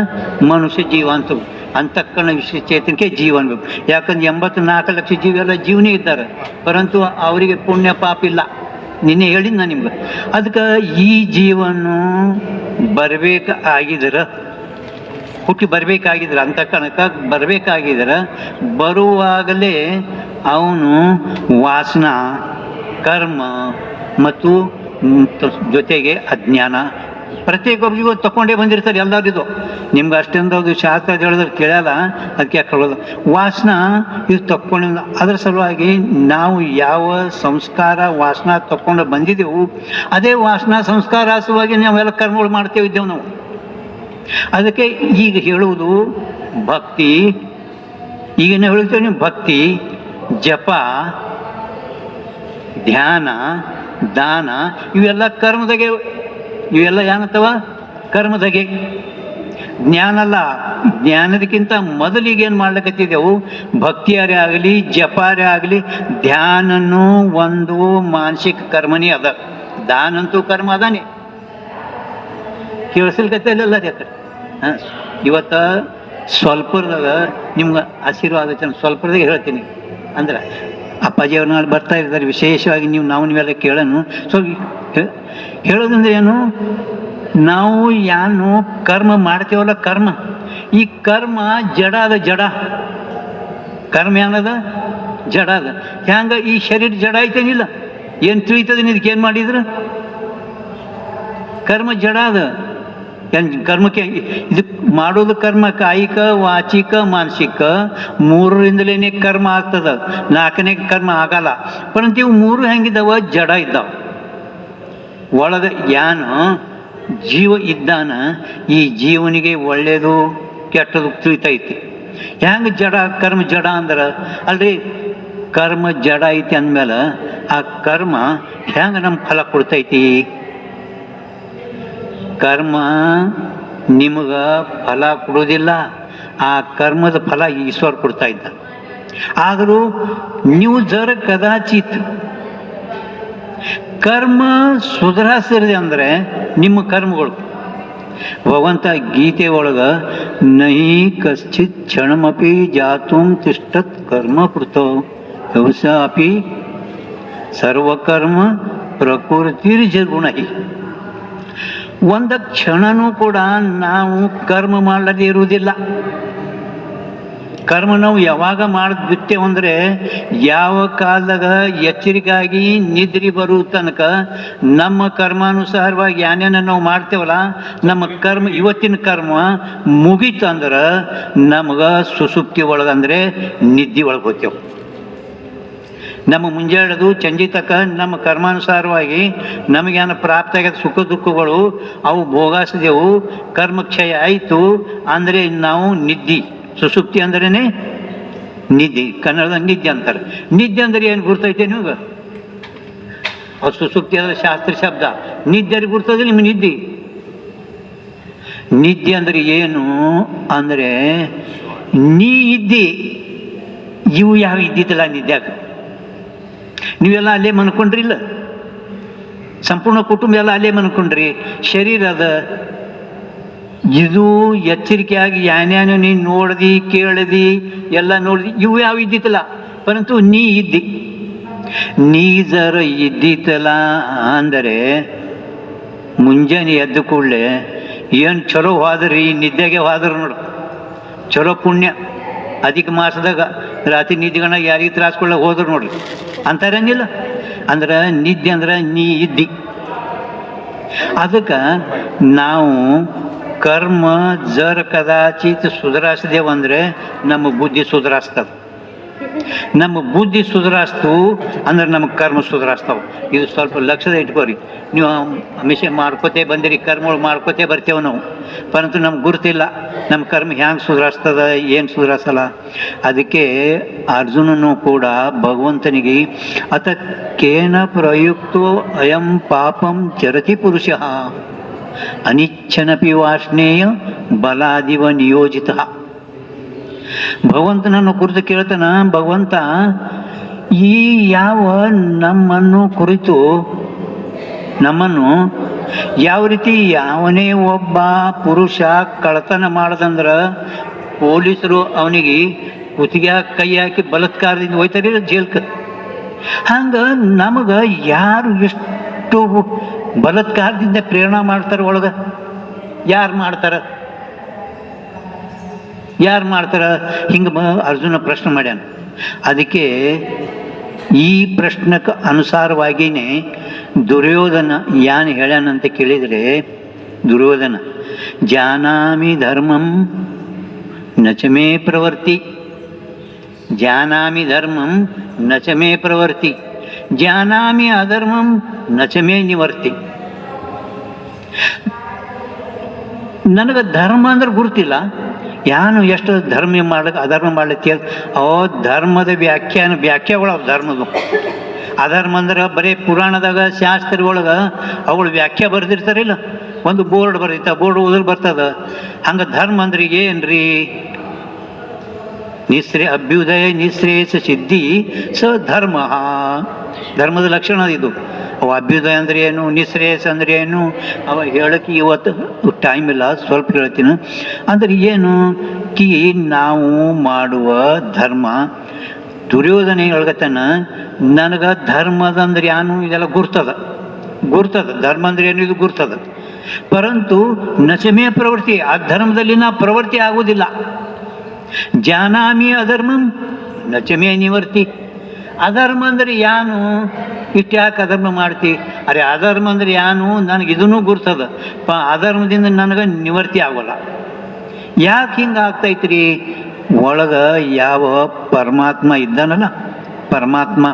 ಮನುಷ್ಯ ಜೀವ ಅಂತ ಅಂತಃಕರಣ ವಿಶ್ವ ಚೇತನಕ್ಕೆ ಜೀವ ಅನ್ಬೇಕು. ಯಾಕಂದ್ರೆ 84 ಲಕ್ಷ ಜೀವ ಎಲ್ಲ ಜೀವನೇ ಇದ್ದಾರೆ, ಪರಂತು ಅವರಿಗೆ ಪುಣ್ಯ ಪಾಪ ಇಲ್ಲ. ನಿನ್ನೆ ಹೇಳಿದ್ದು ನಾನು ನಿಮ್ಗೆ. ಅದಕ್ಕೆ ಈ ಜೀವನು ಹುಟ್ಟಿ ಬರಬೇಕಾಗಿದ್ರೆ ಅಂತಃಕರಣಕ್ಕೆ ಬರಬೇಕಾಗಿದ್ರೆ ಬರುವಾಗಲೇ ಅವನು ವಾಸನ, ಕರ್ಮ ಮತ್ತು ಜೊತೆಗೆ ಅಜ್ಞಾನ ಪ್ರತ್ಯೇಕೊಬ್ಬರಿಗೂ ತಗೊಂಡೇ ಬಂದಿರ್ತಾರೆ ಎಲ್ಲರಿಗೂ. ನಿಮ್ಗೆ ಅಷ್ಟೊಂದು ಅದು ಶಾಸ್ತ್ರ ಹೇಳಿದ್ರೆ ಕೇಳಲ್ಲ, ಅದಕ್ಕೆ ಯಾಕೆ ಹೇಳೋದು. ವಾಸನ ಇದು ತಕ್ಕೊಂಡು, ಅದರ ಸಲುವಾಗಿ ನಾವು ಯಾವ ಸಂಸ್ಕಾರ ವಾಸನ ತಕ್ಕೊಂಡು ಬಂದಿದ್ದೆವು, ಅದೇ ವಾಸನ ಸಂಸ್ಕಾರ ಸಲುವಾಗಿ ನಾವೆಲ್ಲ ಕರ್ಮಗಳು ಮಾಡ್ತೇವಿದ್ದೇವೆ ನಾವು. ಅದಕ್ಕೆ ಈಗ ಹೇಳುವುದು ಭಕ್ತಿ. ಈಗೇನು ಹೇಳ್ತೇವೆ ನೀವು, ಭಕ್ತಿ, ಜಪ, ಧ್ಯಾನ, ದಾನ ಇವೆಲ್ಲ ಕರ್ಮದಾಗೆ, ಇವೆಲ್ಲ ಏನತ್ತವ ಕರ್ಮದಾಗೆ. ಜ್ಞಾನ ಅಲ್ಲ. ಜ್ಞಾನದಕ್ಕಿಂತ ಮೊದಲಿಗೆ ಏನು ಮಾಡ್ಲಿಕ್ಕತ್ತಿದ್ದೆವು, ಭಕ್ತಿಯಾರೇ ಆಗಲಿ ಜಪಾರೇ ಆಗಲಿ ಧ್ಯಾನನೂ ಒಂದು ಮಾನಸಿಕ ಕರ್ಮನೇ ಅದ. ದಾನಂತೂ ಕರ್ಮ ಅದಾನೆ. ಕೇಳಿಸ್ಲಿಕ್ಕತ್ತಲ್ಲ ಯಾಕೆ ಇವತ್ತು ಸ್ವಲ್ಪದಾಗ ನಿಮ್ಗೆ ಆಶೀರ್ವಾದ ಸ್ವಲ್ಪದಾಗ ಹೇಳ್ತೀನಿ. ಅಂದ್ರೆ ಅಪ್ಪಾಜಿಯವ್ರ ನಾಳೆ ಬರ್ತಾ ಇರ್ತಾರೆ, ವಿಶೇಷವಾಗಿ ನೀವೆಲ್ಲ ಕೇಳೋನು. ಸೊ ಹೇಳೋದಂದ್ರೆ ಏನು, ನಾವು ಏನು ಕರ್ಮ ಮಾಡ್ತೇವಲ್ಲ, ಈ ಕರ್ಮ ಜಡ ಕರ್ಮ ಏನದ ಜಡ ಅದ. ಹ್ಯಾಂಗ ಈ ಶರೀರ ಜಡ ಐತೇನಿಲ್ಲ, ಏನು ತಿಳಿತದ ಇದಕ್ಕೆ ಏನು ಮಾಡಿದ್ರು? ಕರ್ಮ ಜಡ ಅದ. ಕರ್ಮಕ್ಕೆ ಇದು ಮಾಡೋದು ಕರ್ಮ ಕಾಯಿಕ, ವಾಚಿಕ, ಮಾನಸಿಕ ಮೂರರಿಂದಲೇ ಕರ್ಮ ಆಗ್ತದ. 4ನೇ ಕರ್ಮ ಆಗಲ್ಲ. ಪರಂತು ಇವು 3 ಹೆಂಗಿದ್ದಾವ, ಜಡ ಇದ್ದಾವ. ಒಳಗೆ ಯಾನು ಜೀವ ಇದ್ದಾನ, ಈ ಜೀವನಿಗೆ ಒಳ್ಳೆಯದು ಕೆಟ್ಟದು ತಿಳಿತೈತಿ. ಹೆಂಗೆ ಕರ್ಮ ಜಡ ಅಂದ್ರೆ, ಅಲ್ರಿ ಕರ್ಮ ಜಡ ಐತಿ ಅಂದಮೇಲೆ ಆ ಕರ್ಮ ಹೆಂಗೆ ನಮ್ಮ ಫಲ ಕೊಡ್ತೈತಿ? ಕರ್ಮ ನಿಮಗೆ ಫಲ ಕೊಡೋದಿಲ್ಲ, ಆ ಕರ್ಮದ ಫಲ ಈಶ್ವರ ಕೊಡ್ತಾ ಇದ್ದ. ಆದರೂ ನೀವು ಕದಾಚಿತ್ ಕರ್ಮ ಸುಧಾರಿಸಿದೆ ಅಂದರೆ ನಿಮ್ಮ ಕರ್ಮಗಳು, ಭಗವಂತ ಗೀತೆ ಒಳಗೆ ನಹಿ ಕಶ್ಚಿತ್ ಕ್ಷಣಮಪಿ ಜಾತುಂ ತಿಷ್ಠತ್ ಕರ್ಮ ಕೃತೋ ಹೌಸಾಪಿ ಸರ್ವಕರ್ಮ ಪ್ರಕೃತಿರ್ಜಗುಣ. ಒಂದು ಕ್ಷಣನೂ ಕೂಡ ನಾವು ಕರ್ಮ ಮಾಡದೇ ಇರುವುದಿಲ್ಲ. ಕರ್ಮ ನಾವು ಯಾವಾಗ ಬಿಟ್ಟೇವೆ ಅಂದರೆ, ಯಾವ ಕಾಲದಾಗ ಎಚ್ಚರಿಕೆಯಾಗಿ ನಿದ್ರೆ ಬರೋ ತನಕ ನಮ್ಮ ಕರ್ಮಾನುಸಾರವಾಗಿ ಏನೇನು ನಾವು ಮಾಡ್ತೇವಲ್ಲ, ನಮ್ಮ ಕರ್ಮ ಇವತ್ತಿನ ಕರ್ಮ ಮುಗೀತು ಅಂದ್ರೆ ನಮಗೆ ಸುಸುಪ್ತಿ ಒಳಗಂದರೆ ನಿದ್ದೆ ಒಳಗೆ ಹೋಗ್ತೇವೆ. ನಮ್ಮ ಮುಂಜಾಡೋದು ಸಂಜೆ ತಕ್ಕ ನಮ್ಮ ಕರ್ಮಾನುಸಾರವಾಗಿ ನಮಗೇನು ಪ್ರಾಪ್ತ ಆಗ್ಯದ ಸುಖ ದುಃಖಗಳು ಅವು ಭೋಗಾಸಿದೆವು, ಕರ್ಮಕ್ಷಯ ಆಯಿತು ಅಂದರೆ ನಾವು ನಿದ್ದೆ. ಸುಸುಪ್ತಿ ಅಂದ್ರೇ ನಿದ್ದೆ, ಕನ್ನಡದಾಗ ನಿದ್ದೆ ಅಂತಾರೆ. ನಿದ್ದೆ ಅಂದರೆ ಏನು ಗುರ್ತೈತೆ ನಿಮ್ಗೆ? ಸುಸುಪ್ತಿ ಅಂದರೆ ಶಾಸ್ತ್ರ ಶಬ್ದ. ನಿದ್ದೆ ಗುರ್ತದೆ ನಿಮ್ಮ ನಿದ್ದೆ ಅಂದರೆ ಏನು ಅಂದರೆ, ನೀ ಇದ್ದಿ, ಇವು ಯಾವ ಇದ್ದಿದ್ದಲ್ಲ ನಿದ್ದ್ಯಾಗ. ನೀವೆಲ್ಲ ಅಲ್ಲೇ ಮನ್ಕೊಂಡ್ರಿ, ಇಲ್ಲ ಸಂಪೂರ್ಣ ಕುಟುಂಬ ಎಲ್ಲ ಅಲ್ಲೇ ಮನ್ಕೊಂಡ್ರಿ. ಶರೀರ ಅದ, ಇದು ಎಚ್ಚರಿಕೆಯಾಗಿ ಯಾನ್ಯಾನು ನೀನು ನೋಡ್ದಿ ಕೇಳ್ದಿ ಎಲ್ಲ ನೋಡ್ದಿ, ಇವು ಯಾವ ಇದ್ದಿತ್ತಲ್ಲ, ಪರಂತು ನೀ ಇದ್ದಿ. ನೀ ಜರ ಇದ್ದಿತ್ತಲ್ಲ ಅಂದರೆ ಮುಂಜಾನೆ ಎದ್ದು ಕೂಡಲೇ ಏನು ಚಲೋ ಹೋದ್ರಿ, ನಿದ್ದೆಗೆ ಹೋದ್ರು ನೋಡು, ಚಲೋ ಪುಣ್ಯ. ಅಧಿಕ ಮಾಸದಾಗ ರಾತ್ರಿ ನಿದ್ದೆಗಣ ಯಾರಿಗೆ ತ್ರಾಸ್ಕೊಳ್ಳ ಹೋದ್ರು ನೋಡ್ರಿ ಅಂತಾರಂಗಿಲ್ಲ. ಅಂದ್ರೆ ನಿದ್ದೆ ಅಂದ್ರೆ ನೀ ಇದ್ದಿ. ಅದಕ್ಕೆ ನಾವು ಕರ್ಮ ಜರ ಕದಾಚಿತ್ ಸುಧಾರಿಸಿದೇವಂದ್ರೆ ನಮ್ಮ ಬುದ್ಧಿ ಸುಧಾರಿಸ್ತದೆ. ನಮ್ಮ ಬುದ್ಧಿ ಸುಧಾರಿಸ್ತು ಅಂದ್ರೆ ನಮ್ಮ ಕರ್ಮ ಸುಧಾರಿಸ್ತಾವೆ. ಇದು ಸ್ವಲ್ಪ ಲಕ್ಷದ ಇಟ್ಕೋರಿ. ನೀವು ಹಮೇಶೆ ಮಾಡ್ಕೋತೇ ಬಂದಿರಿ, ಕರ್ಮಗಳು ಮಾಡ್ಕೋತೇ ಬರ್ತೇವೆ ನಾವು, ಪರಂತು ನಮ್ಗೆ ಗುರುತಿಲ್ಲ ನಮ್ಮ ಕರ್ಮ ಹ್ಯಾಂಗೆ ಸುಧಾರಿಸ್ತದ, ಏನು ಸುಧಾರಿಸಲ್ಲ. ಅದಕ್ಕೆ ಅರ್ಜುನನು ಕೂಡ ಭಗವಂತನಿಗೆ ಅತಕ್ಕೇನ ಪ್ರಯುಕ್ತೋ ಅಯಂ ಪಾಪಂ ಚರತಿ ಪುರುಷ ಅನಿಚ್ಛನಪಿ ವಾಷ್ಣೇಯ ಬಲಾದಿವ ನಿಯೋಜಿತ. ಭಗವಂತನನ್ನು ಕುರಿತು ಕೇಳ್ತಾನ, ಭಗವಂತ ಈ ಯಾವ ನಮ್ಮನ್ನು ಕುರಿತು ನಮ್ಮನ್ನು ಯಾವ ರೀತಿ ಯಾವನೇ ಒಬ್ಬ ಪುರುಷ ಕಳ್ಳತನ ಮಾಡದಂದ್ರೆ ಪೊಲೀಸರು ಅವನಿಗೆ ಕುತ್ತಿಗೆ ಕೈ ಹಾಕಿ ಬಲಾತ್ಕಾರದಿಂದ ಹೋಯ್ತಾರಿಲ್ಲ ಜೈಲ್ಕ, ಹಂಗೆ ನಮಗೆ ಯಾರು ಎಷ್ಟು ಬಲಾತ್ಕಾರದಿಂದ ಪ್ರೇರಣೆ ಮಾಡ್ತಾರೆ ಒಳಗೆ? ಯಾರು ಮಾಡ್ತಾರೆ? ಹಿಂಗೆ ಅರ್ಜುನ ಪ್ರಶ್ನೆ ಮಾಡ್ಯಾನ. ಅದಕ್ಕೆ ಈ ಪ್ರಶ್ನಕ್ಕೆ ಅನುಸಾರವಾಗಿಯೇ ದುರ್ಯೋಧನ ಯಾನ್ ಹೇಳ್ಯಾನಂತ ಕೇಳಿದರೆ, ದುರ್ಯೋಧನ ಜಾನಾಮಿ ಧರ್ಮಂ ನಚಮೇ ಪ್ರವರ್ತಿ, ಜಾನಾಮಿ ಧರ್ಮಂ ನಚಮೇ ಪ್ರವರ್ತಿ, ಜಾನಾಮಿ ಅಧರ್ಮಂ ನಚಮೇ ನಿವರ್ತಿ. ನನಗೆ ಧರ್ಮ ಅಂದ್ರೆ ಗುರುತಿಲ್ಲ, ಯಾನು ಎಷ್ಟು ಧರ್ಮ ಮಾಡ್ಲಿಕ್ಕೆ ಅಧರ್ಮ ಮಾಡ್ಲಿಕ್ಕೆ ಧರ್ಮದ ವ್ಯಾಖ್ಯಾಗಳು ಅವು ಧರ್ಮದು. ಅಧರ್ಮ ಅಂದ್ರೆ ಬರೀ ಪುರಾಣದಾಗ ಶಾಸ್ತ್ರದೊಳಗೆ ಅವುಗಳು ವ್ಯಾಖ್ಯೆ ಬರೆದಿರ್ತಾರಿಲ್ಲ, ಒಂದು ಬೋರ್ಡ್ ಬರ್ತೈತೆ, ಬೋರ್ಡ್ ಓದಲು ಬರ್ತದ. ಹಂಗೆ ಧರ್ಮ ಅಂದ್ರೆ ಏನ್ರಿ? ಅಭ್ಯುದಯ ನಿಶ್ರೇಯಸ ಸಿದ್ಧಿ ಸ ಧರ್ಮ. ಧರ್ಮದ ಲಕ್ಷಣ ಇದು. ಅವ ಅಭ್ಯುದಯ ಅಂದ್ರೆ ಏನು, ನಿಶ್ರೇಯಸ್ ಅಂದ್ರೆ ಏನು, ಅವ ಹೇಳಕ್ಕೆ ಇವತ್ತು ಟೈಮ್ ಇಲ್ಲ, ಸ್ವಲ್ಪ ಹೇಳ್ತೀನಿ. ಅಂದ್ರೆ ಏನು ಕಿ ನಾವು ಮಾಡುವ ಧರ್ಮ. ದುರ್ಯೋಧನ ಹೇಳ್ಗತ್ತಾನ, ನನಗೆ ಧರ್ಮದಂದ್ರೆ ಏನು ಇದೆಲ್ಲ ಗುರ್ತದ, ಧರ್ಮ ಅಂದ್ರೆ ಏನು ಇದು ಗುರ್ತದ. ಪರಂತು ನಚಮೇ ಪ್ರವೃತ್ತಿ, ಆ ಧರ್ಮದಲ್ಲಿ ನಾ ಪ್ರವೃತ್ತಿ ಆಗುವುದಿಲ್ಲ. ಜಾನಾಮಿ ಅಧರ್ಮಂ ನಚಮೇ ನಿವರ್ತಿ. ಅಧರ್ಮ ಅಂದ್ರೆ ಯಾನು, ಇಷ್ಟು ಯಾಕೆ ಅಧರ್ಮ ಮಾಡ್ತಿ? ಅರೆ ಅಧರ್ಮ ಅಂದ್ರೆ ಯಾನು, ನನಗೆ ಇದನ್ನೂ ಗುರ್ತದ, ಅಧರ್ಮದಿಂದ ನನಗೆ ನಿವರ್ತಿ ಆಗೋಲ್ಲ. ಯಾಕೆ ಹಿಂಗೆ ಆಗ್ತೈತ್ರಿ? ಒಳಗೆ ಯಾವ ಪರಮಾತ್ಮ ಇದ್ದಾನಲ್ಲ, ಪರಮಾತ್ಮ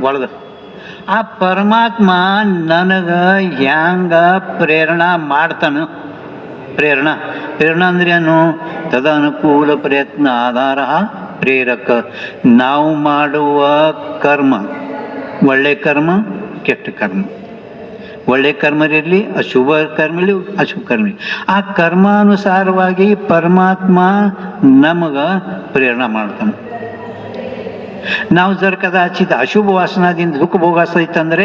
ಒಳಗೆ, ಆ ಪರಮಾತ್ಮ ನನಗೆ ಹ್ಯಾಂಗ ಪ್ರೇರಣಾ ಮಾಡ್ತಾನ. ಪ್ರೇರಣಾ ಅಂದ್ರೆ ಏನು? ತದನುಕೂಲ ಪ್ರಯತ್ನ ಆಧಾರ ಪ್ರೇರಕ. ನಾವು ಮಾಡುವ ಕರ್ಮ, ಒಳ್ಳೆ ಕರ್ಮ ಕೆಟ್ಟ ಕರ್ಮ, ಒಳ್ಳೆ ಕರ್ಮ ಇರಲಿ ಅಶುಭ ಕರ್ಮ ಇರಲಿ ಅಶುಭ ಕರ್ಮ ಇರಲಿ, ಆ ಕರ್ಮಾನುಸಾರವಾಗಿ ಪರಮಾತ್ಮ ನಮಗೆ ಪ್ರೇರಣೆ ಮಾಡ್ತಾನೆ. ನಾವು ಜರ ಕದಾಚಿತ್ ಅಶುಭ ವಾಸನದಿಂದ ದುಃಖ ಭೋಗಿಸ್ತೈತಂದ್ರೆ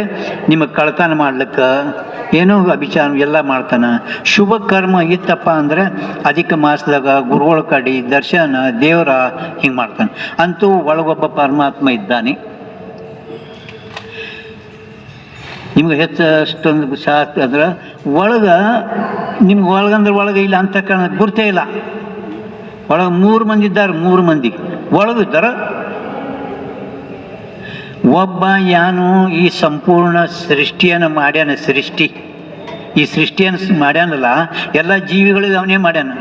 ನಿಮಗೆ ಕಳ್ತನ ಮಾಡ್ಲಿಕ್ಕೆ ಏನೋ ಅಭಿಚಾರ ಎಲ್ಲ ಮಾಡ್ತಾನೆ. ಶುಭ ಕರ್ಮ ಇತ್ತಪ್ಪ ಅಂದರೆ ಅಧಿಕ ಮಾಸದಾಗ ಗುರುಗಳ ಕಡೆ ದರ್ಶನ ದೇವರ ಹಿಂಗೆ ಮಾಡ್ತಾನೆ. ಅಂತೂ ಒಳಗೊಬ್ಬ ಪರಮಾತ್ಮ ಇದ್ದಾನೆ. ನಿಮ್ಗೆ ಹೆಚ್ಚು ಅಷ್ಟೊಂದು ಶಾಸ್ತ್ರ ಅಂದ್ರೆ ಒಳಗೆ ನಿಮ್ಗೆ ಒಳಗಂದ್ರೆ ಒಳಗೆ ಇಲ್ಲ ಅಂತ ಗುರ್ತೇ ಇಲ್ಲ. ಒಳಗೆ 3 ಮಂದಿ ಇದ್ದಾರೆ, 3 ಮಂದಿ ಒಳಗಿದ್ದಾರೆ. ಒಬ್ಬ ಯಾನು ಈ ಸಂಪೂರ್ಣ ಸೃಷ್ಟಿಯನ್ನು ಮಾಡ್ಯಾನ, ಈ ಸೃಷ್ಟಿಯನ್ನು ಮಾಡ್ಯಾನಲ್ಲ, ಎಲ್ಲ ಜೀವಿಗಳಿಗೆ ಅವನೇ ಮಾಡ್ಯಾನ.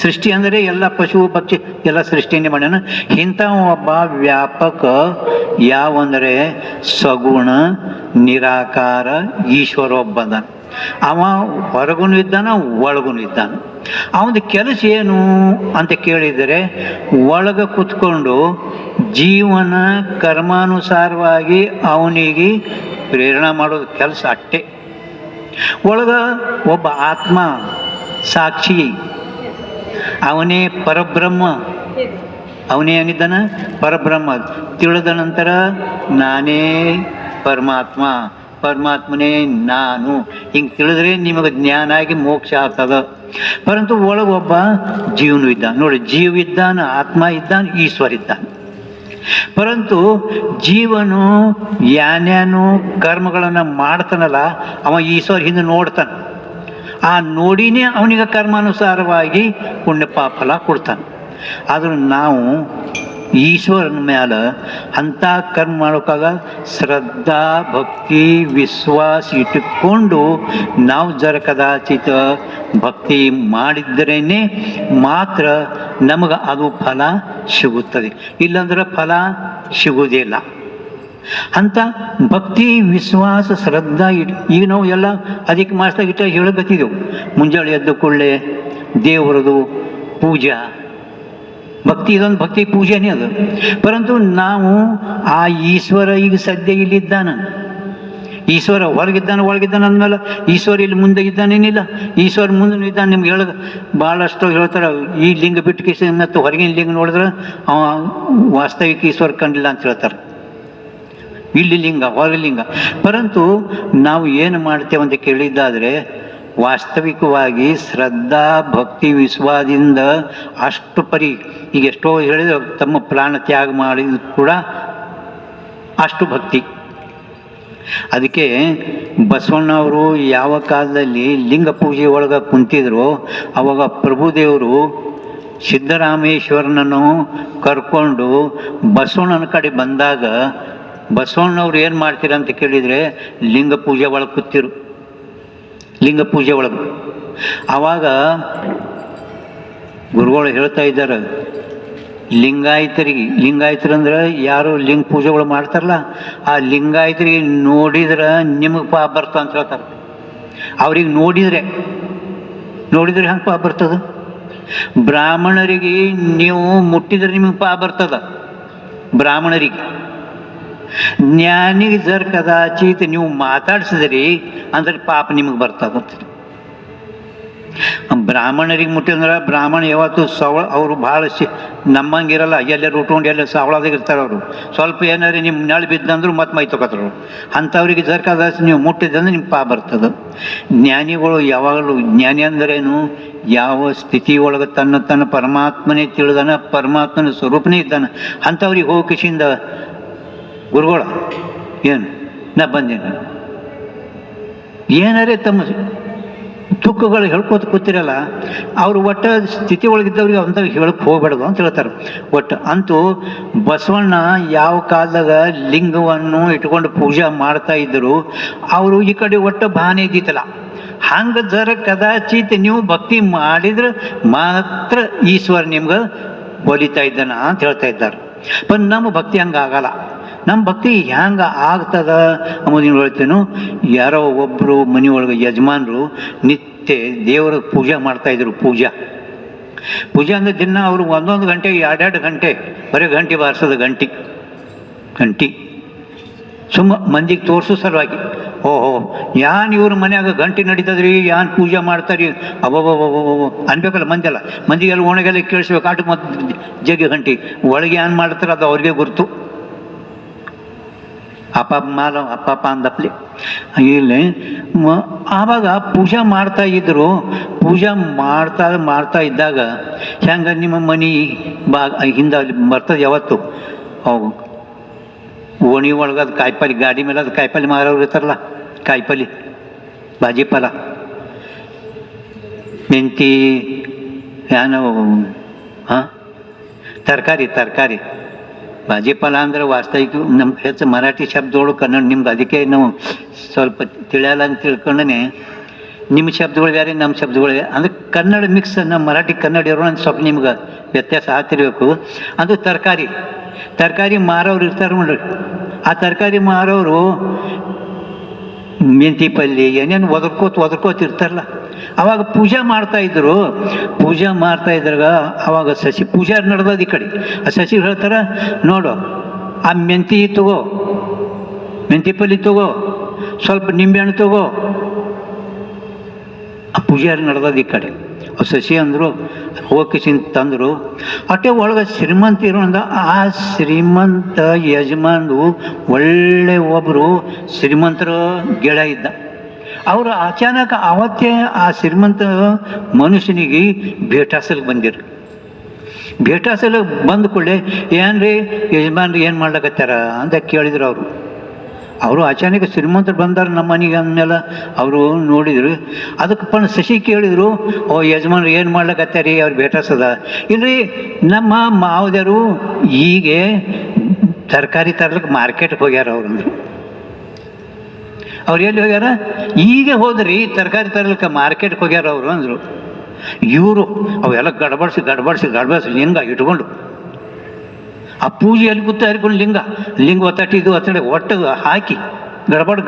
ಸೃಷ್ಟಿ ಅಂದರೆ ಎಲ್ಲ ಪಶು ಪಕ್ಷಿ ಎಲ್ಲ ಸೃಷ್ಟಿಯನ್ನೇ ಮಾಡ್ಯಾನ. ಇಂಥ ಒಬ್ಬ ವ್ಯಾಪಕ ಯಾವಂದರೆ ಸಗುಣ ನಿರಾಕಾರ ಈಶ್ವರ ಒಬ್ಬದ. ಅವ ಹೊರಗೂ ಇದ್ದಾನ, ಒಳಗೂ ಇದ್ದಾನ. ಅವನ ಕೆಲಸ ಏನು ಅಂತ ಕೇಳಿದರೆ, ಒಳಗೆ ಕೂತ್ಕೊಂಡು ಜೀವನ ಕರ್ಮಾನುಸಾರವಾಗಿ ಅವನಿಗೆ ಪ್ರೇರಣೆ ಮಾಡೋದು ಕೆಲಸ ಅಷ್ಟೇ. ಒಳಗ ಒಬ್ಬ ಆತ್ಮ ಸಾಕ್ಷಿ, ಅವನೇ ಪರಬ್ರಹ್ಮ, ಅವನೇ ಏನಿದ್ದಾನ ಪರಬ್ರಹ್ಮ. ತಿಳಿದ ನಂತರ ನಾನೇ ಪರಮಾತ್ಮ, ಪರಮಾತ್ಮನೇ ನಾನು, ಹಿಂಗೆ ತಿಳಿದ್ರೆ ನಿಮಗೆ ಜ್ಞಾನ ಆಗಿ ಮೋಕ್ಷ ಆಗ್ತದ. ಪರಂತು ಒಳಗೊಬ್ಬ ಜೀವನು ಇದ್ದಾನೆ ನೋಡಿ, ಜೀವ ಇದ್ದಾನ, ಆತ್ಮ ಇದ್ದಾನೆ, ಈಶ್ವರ ಇದ್ದಾನೆ. ಪರಂತು ಜೀವನು ಯಾನ್ಯಾನು ಕರ್ಮಗಳನ್ನು ಮಾಡ್ತಾನಲ್ಲ, ಅವ ಈಶ್ವರ ಹಿಂದೆ ನೋಡ್ತಾನೆ. ಆ ನೋಡಿನೇ ಅವನಿಗೆ ಕರ್ಮಾನುಸಾರವಾಗಿ ಪುಣ್ಯ ಫಲ ಕೊಡ್ತಾನೆ. ಆದ್ರೆ ನಾವು ಈಶ್ವರನ ಮ್ಯಾಲ ಅಂಥ ಕರ್ಮ ಮಾಡೋಕ್ಕಾಗ ಶ್ರದ್ಧಾ ಭಕ್ತಿ ವಿಶ್ವಾಸ ಇಟ್ಟುಕೊಂಡು ನಾವು ಜರ ಕದಾಚಿತ ಭಕ್ತಿ ಮಾಡಿದ್ರೇ ಮಾತ್ರ ನಮಗೆ ಅದು ಫಲ ಸಿಗುತ್ತದೆ, ಇಲ್ಲಾಂದ್ರೆ ಫಲ ಸಿಗುವುದಿಲ್ಲ. ಅಂಥ ಭಕ್ತಿ ವಿಶ್ವಾಸ ಶ್ರದ್ಧಾ ಈಗ ನಾವು ಎಲ್ಲ ಅಧಿಕ ಮಾಸದಾಗ ಇಟ್ಟ ಹೇಳಕತ್ತಿದ್ದೆವು. ಮುಂಜಾನೆ ಎದ್ದು ಕೊಳ್ಳೆ ದೇವರದು ಪೂಜಾ ಭಕ್ತಿ, ಇದೊಂದು ಭಕ್ತಿ ಪೂಜೆನೇ ಅದು. ಪರಂತು ನಾವು ಆ ಈಶ್ವರ ಈಗ ಸದ್ಯ ಇಲ್ಲಿದ್ದಾನ, ಈಶ್ವರ ಒಳಗಿದ್ದಾನೆ ಅಂದಮೇಲೆ ಈಶ್ವರ ಇಲ್ಲಿ ಮುಂದೆ ಇದ್ದಾನೇನಿಲ್ಲ, ಈಶ್ವರ ಮುಂದೆ ಇದ್ದಾನೆ. ನಿಮ್ಗೆ ಭಾಳಷ್ಟು ಹೇಳ್ತಾರೆ, ಈ ಲಿಂಗ ಬಿಟ್ಟು ಕಿಸ ಮತ್ತು ಹೊರಗಿನ ಲಿಂಗ ನೋಡಿದ್ರೆ ವಾಸ್ತವಿಕ ಈಶ್ವರ ಕಂಡಿಲ್ಲ ಅಂತ ಹೇಳ್ತಾರೆ. ಇಲ್ಲಿ ಲಿಂಗ ಹೊರಲಿಂಗ. ಪರಂತು ನಾವು ಏನು ಮಾಡ್ತೇವೆ ಅಂತ ಕೇಳಿದ್ದಾದರೆ, ವಾಸ್ತವಿಕವಾಗಿ ಶ್ರದ್ಧಾ ಭಕ್ತಿ ವಿಶ್ವಾಸದಿಂದ ಅಷ್ಟು ಪರಿ ಈಗ ಎಷ್ಟೋ ಹೇಳಿದ್ರೆ ತಮ್ಮ ಪ್ರಾಣ ತ್ಯಾಗ ಮಾಡಿದ ಕೂಡ ಅಷ್ಟು ಭಕ್ತಿ. ಅದಕ್ಕೆ ಬಸವಣ್ಣವರು ಯಾವ ಕಾಲದಲ್ಲಿ ಲಿಂಗ ಪೂಜೆ ಒಳಗೆ ಕುಂತಿದ್ರು, ಅವಾಗ ಪ್ರಭುದೇವರು ಸಿದ್ದರಾಮೇಶ್ವರನನ್ನು ಕರ್ಕೊಂಡು ಬಸವಣ್ಣನ ಕಡೆ ಬಂದಾಗ ಬಸವಣ್ಣವ್ರು ಏನು ಮಾಡ್ತೀರ ಅಂತ ಕೇಳಿದರೆ ಲಿಂಗ ಪೂಜೆ ಒಳಗೆ ಕೂತಿರು, ಲಿಂಗ ಪೂಜೆ ಒಳಗೆ. ಆವಾಗ ಗುರುಗಳು ಹೇಳ್ತಾ ಇದ್ದಾರೆ, ಲಿಂಗಾಯತರಂದ್ರೆ ಯಾರು ಲಿಂಗ ಪೂಜೆಗಳು ಮಾಡ್ತಾರಲ್ಲ, ಆ ಲಿಂಗಾಯತರಿಗೆ ನೋಡಿದ್ರೆ ನಿಮಗೆ ಪಾಪ ಬರ್ತ ಅಂತ ಹೇಳ್ತಾರೆ. ಅವ್ರಿಗೆ ನೋಡಿದರೆ ಹೆಂಗೆ ಪಾಪ ಬರ್ತದ? ಬ್ರಾಹ್ಮಣರಿಗೆ ನೀವು ಮುಟ್ಟಿದ್ರೆ ನಿಮಗೆ ಪಾಪ ಬರ್ತದ ಬ್ರಾಹ್ಮಣರಿಗೆ. ಜ್ಞಾನಿಗೆ ಜರ್ ಕದಾಚಿತ್ ನೀವು ಮಾತಾಡ್ಸಿದ್ರಿ ಅಂದ್ರೆ ಪಾಪ ನಿಮಗೆ ಬರ್ತದ. ಬ್ರಾಹ್ಮಣರಿಗೆ ಮುಟ್ಟಿದ್ರೆ ಬ್ರಾಹ್ಮಣ ಯಾವತ್ತು ಅವರು ಭಾಳ ನಮ್ಮಂಗಿರಲ್ಲ, ಎಲ್ಲರೂ ಉಟ್ಕೊಂಡು ಎಲ್ಲ ಸವಳದಾಗ ಇರ್ತಾರೆ. ಅವರು ಸ್ವಲ್ಪ ಏನಾರು ನಿಮ್ಮ ನೆಳ ಬಿದ್ದಂದ್ರು ಮತ್ತೆ ಮೈ ತೊಗೋತಾರೆ. ಅಂಥವ್ರಿಗೆ ಜರ್ ಕದಾಚಿ ನೀವು ಮುಟ್ಟಿದಂದ್ರೆ ನಿಮ್ಗೆ ಪಾಪ ಬರ್ತದೆ. ಜ್ಞಾನಿಗಳು ಯಾವಾಗಲೂ, ಜ್ಞಾನಿ ಅಂದ್ರೇನು, ಯಾವ ಸ್ಥಿತಿ ಒಳಗೆ ತನ್ನ ಪರಮಾತ್ಮನೇ ತಿಳಿದಾನ, ಪರಮಾತ್ಮನ ಸ್ವರೂಪನೇ ಇದ್ದಾನೆ. ಅಂಥವ್ರಿಗೆ ಹೋಗಿ ಕಿಶಿಂದ ಗುರುಗಳ ಏನು ನಾ ಬಂದೇನು ಏನಾರೇ ತಮ್ಮ ದುಃಖಗಳು ಹೇಳ್ಕೋತ ಕೂತಿರಲ್ಲ, ಅವರು ಒಟ್ಟ ಸ್ಥಿತಿ ಒಳಗಿದ್ದವ್ರಿಗೆ ಅಂಥವ್ರಿಗೆ ಹೇಳಕ್ಕೆ ಹೋಗ್ಬೇಡ್ದು ಅಂತ ಹೇಳ್ತಾರೆ. ಒಟ್ಟು ಅಂತೂ ಬಸವಣ್ಣ ಯಾವ ಕಾಲದಾಗ ಲಿಂಗವನ್ನು ಇಟ್ಕೊಂಡು ಪೂಜೆ ಮಾಡ್ತಾ ಇದ್ದರು, ಅವರು ಈ ಕಡೆ ಒಟ್ಟು ಭಾನೆ ಇದ್ದಿತ್ತಲ್ಲ. ಹಂಗೆ ಜರ ಕದಾಚಿತ್ ನೀವು ಭಕ್ತಿ ಮಾಡಿದ್ರೆ ಮಾತ್ರ ಈಶ್ವರ ನಿಮ್ಗೆ ಒಲಿತಾ ಇದ್ದಾನ ಅಂತ ಹೇಳ್ತಾ ಇದ್ದಾರೆ. पण ನಮ್ಮ ಭಕ್ತಿ ಹಂಗೆ ಆಗಲ್ಲ. ನಮ್ಮ ಭಕ್ತಿ ಹ್ಯಾಂಗ ಆಗ್ತದ ಅನ್ನೋದನ್ನು ಹೇಳ್ತೇನು. ಯಾರೋ ಒಬ್ಬರು ಮನೆಯೊಳಗೆ ಯಜಮಾನರು ನಿತ್ಯ ದೇವರ ಪೂಜೆ ಮಾಡ್ತಾಯಿದ್ರು. ಪೂಜೆ ಅಂದರೆ ದಿನ ಅವರು 1 ಗಂಟೆ 2 ಗಂಟೆ ಬರೀ ಗಂಟೆ ಬಾರಿಸೋದು, ಗಂಟಿ ಸುಮ್ಮ ಮಂದಿಗೆ ತೋರಿಸೋ ಸಲುವಾಗಿ. ಓಹೋ ಯಾನ್ ಇವ್ರ ಮನ್ಯಾಗ ಗಂಟೆ ನಡೀತದ್ರಿ, ಯಾನ್ ಪೂಜೆ ಮಾಡ್ತಾರಿ, ಅಬ್ಬಬ್ಬಬ್ಬ ಅನ್ಬೇಕಲ್ಲ ಮಂದಿಗೆಲ್ಲ ಒಣಗೆಲ್ಲ ಕೇಳಿಸ್ಬೇಕು. ಆಟಕ್ಕೆ ಮತ್ತು ಜಗ್ಗಿ ಗಂಟೆ ಒಳಗೆ ಏನು ಮಾಡ್ತಾರೆ ಅದು ಅವ್ರಿಗೆ ಗುರುತು. ಅಪ್ಪ ಅಂದಪ್ಲಿ ಇಲ್ಲಿ ಆವಾಗ ಪೂಜೆ ಮಾಡ್ತಾ ಇದ್ರು. ಪೂಜೆ ಮಾಡ್ತಾ ಇದ್ದಾಗ ಹೆಂಗ ನಿಮ್ಮ ಮನೆ ಹಿಂದೆ ಬರ್ತದೆ ಯಾವತ್ತು ಓಣಿ ಒಳಗೆ ಅದು ಕಾಯಿಪಲ್ಲೆ ಗಾಡಿ ಮೇಲೆ ಅದು ಕಾಯಿಪಲ್ಲೆ ಮಾರೋರು ಇರ್ತಾರಲ್ಲ, ಕಾಯಿಪಲ್ಲೆ ಭಾಜಿಪಲ ಮೆಂತಿ ಏನು ತರಕಾರಿ ಭಾಜಿಪಲ ಅಂದ್ರೆ ವಾಸ್ತವಿಕ ನಮ್ಗೆ ಹೆಚ್ಚು ಮರಾಠಿ ಶಬ್ದಗಳು ಕನ್ನಡ ನಿಮ್ಗೆ, ಅದಕ್ಕೆ ನಾವು ಸ್ವಲ್ಪ ತಿಳಿಯಲ್ಲ ಅಂತ ತಿಳ್ಕೊಂಡೇ ನಿಮ್ಮ ಶಬ್ದಗಳು ಬೇರೆ ನಮ್ಮ ಶಬ್ದಗಳು ಬೇರೆ ಅಂದರೆ ಕನ್ನಡ ಮಿಕ್ಸ್. ನಮ್ಮ ಮರಾಠಿ ಕನ್ನಡ ಇರೋಣ ಸ್ವಲ್ಪ ನಿಮ್ಗೆ ವ್ಯತ್ಯಾಸ ಆಗ್ತಿರ್ಬೇಕು. ಅದು ತರಕಾರಿ ಮಾರೋರು ಇರ್ತಾರೆ ನೋಡ್ರಿ. ಆ ತರಕಾರಿ ಮಾರೋರು ಮೆಂತಿ ಪಲ್ಯ ಏನೇನು ಒದರ್ಕೋತ ಇರ್ತಾರಲ್ಲ. ಅವಾಗ ಪೂಜೆ ಮಾಡ್ತಾಯಿದ್ರು. ಅವಾಗ ಸಸಿ ಪೂಜೆ ನಡೆದದು ಈ ಕಡೆ. ಆ ಸಸಿ ಹೇಳ್ತಾರೆ, ನೋಡು ಆ ಮೆಂತಿ ತಗೋ, ಮೆಂತಿ ಪಲ್ಯ ತಗೋ, ಸ್ವಲ್ಪ ನಿಂಬೆಹಣ್ಣು ತಗೋ. ಆ ಪೂಜಾರಿ ನಡೆದದು ಈ ಕಡೆ. ಸಸಿ ಅಂದರು ಹೋಗಿಸಿನ್ ತಂದರು. ಅಟ್ಟೆ ಒಳಗೆ ಶ್ರೀಮಂತ ಇರೋಂದ ಆ ಶ್ರೀಮಂತ ಯಜಮಾನ್ರು ಒಳ್ಳೆ ಒಬ್ಬರು ಶ್ರೀಮಂತರ ಗೆಳೆಯ ಇದ್ದ. ಅವರು ಅಚಾನಕ ಅವತ್ತೇ ಆ ಶ್ರೀಮಂತ ಮನುಷ್ಯನಿಗೆ ಭೇಟಾಸಲಿಗೆ ಬಂದಿರು. ಭೇಟಾಸಲ ಬಂದ ಕೂಡಲೇ ಏನ್ರಿ ಯಜಮಾನ್ರಿ ಏನು ಮಾಡ್ಲಕತ್ತಾರ ಅಂತ ಕೇಳಿದ್ರು ಅವರು. ಅವರು ಅಚಾನಕ ಶ್ರೀಮಂತರು ಬಂದಾರ ನಮ್ಮ ಮನೆಗೆ ಅಂದಮೇಲೆ ಅವರು ನೋಡಿದ್ರು. ಅದಕ್ಕೆ ಶಶಿ ಕೇಳಿದರು, ಓ ಯಜಮಾನ್ರು ಏನು ಮಾಡ್ಲಕತ್ತಾರಿ, ಅವ್ರು ಭೇಟಾಸದ. ಇಲ್ರಿ ನಮ್ಮ ಮಾವದರು ಹೀಗೆ ತರಕಾರಿ ತರ್ಲಿಕ್ಕೆ ಮಾರ್ಕೆಟ್ಗೆ ಹೋಗ್ಯಾರ ಅವ್ರಂದ್ರು. ಅವ್ರು ಎಲ್ಲಿ ಹೋಗ್ಯಾರ? ಈಗ ಹೋದ್ರಿ ತರಕಾರಿ ತರ್ಲಿಕ್ಕೆ ಮಾರ್ಕೆಟ್ಗೆ ಹೋಗ್ಯಾರ ಅವರು ಅಂದರು. ಇವರು ಅವೆಲ್ಲ ಗಡ್ಬಡಿಸಿ ಲಿಂಗ ಇಟ್ಕೊಂಡು ಆ ಪೂಜೆ ಎಲ್ಲಿ ಕೂತ ಹರ್ಕೊಂಡು ಲಿಂಗ ಒತ್ತಟ್ಟಿದ್ದು ಒಟ್ಟು ಹಾಕಿ ಗಡ್ಬಡ್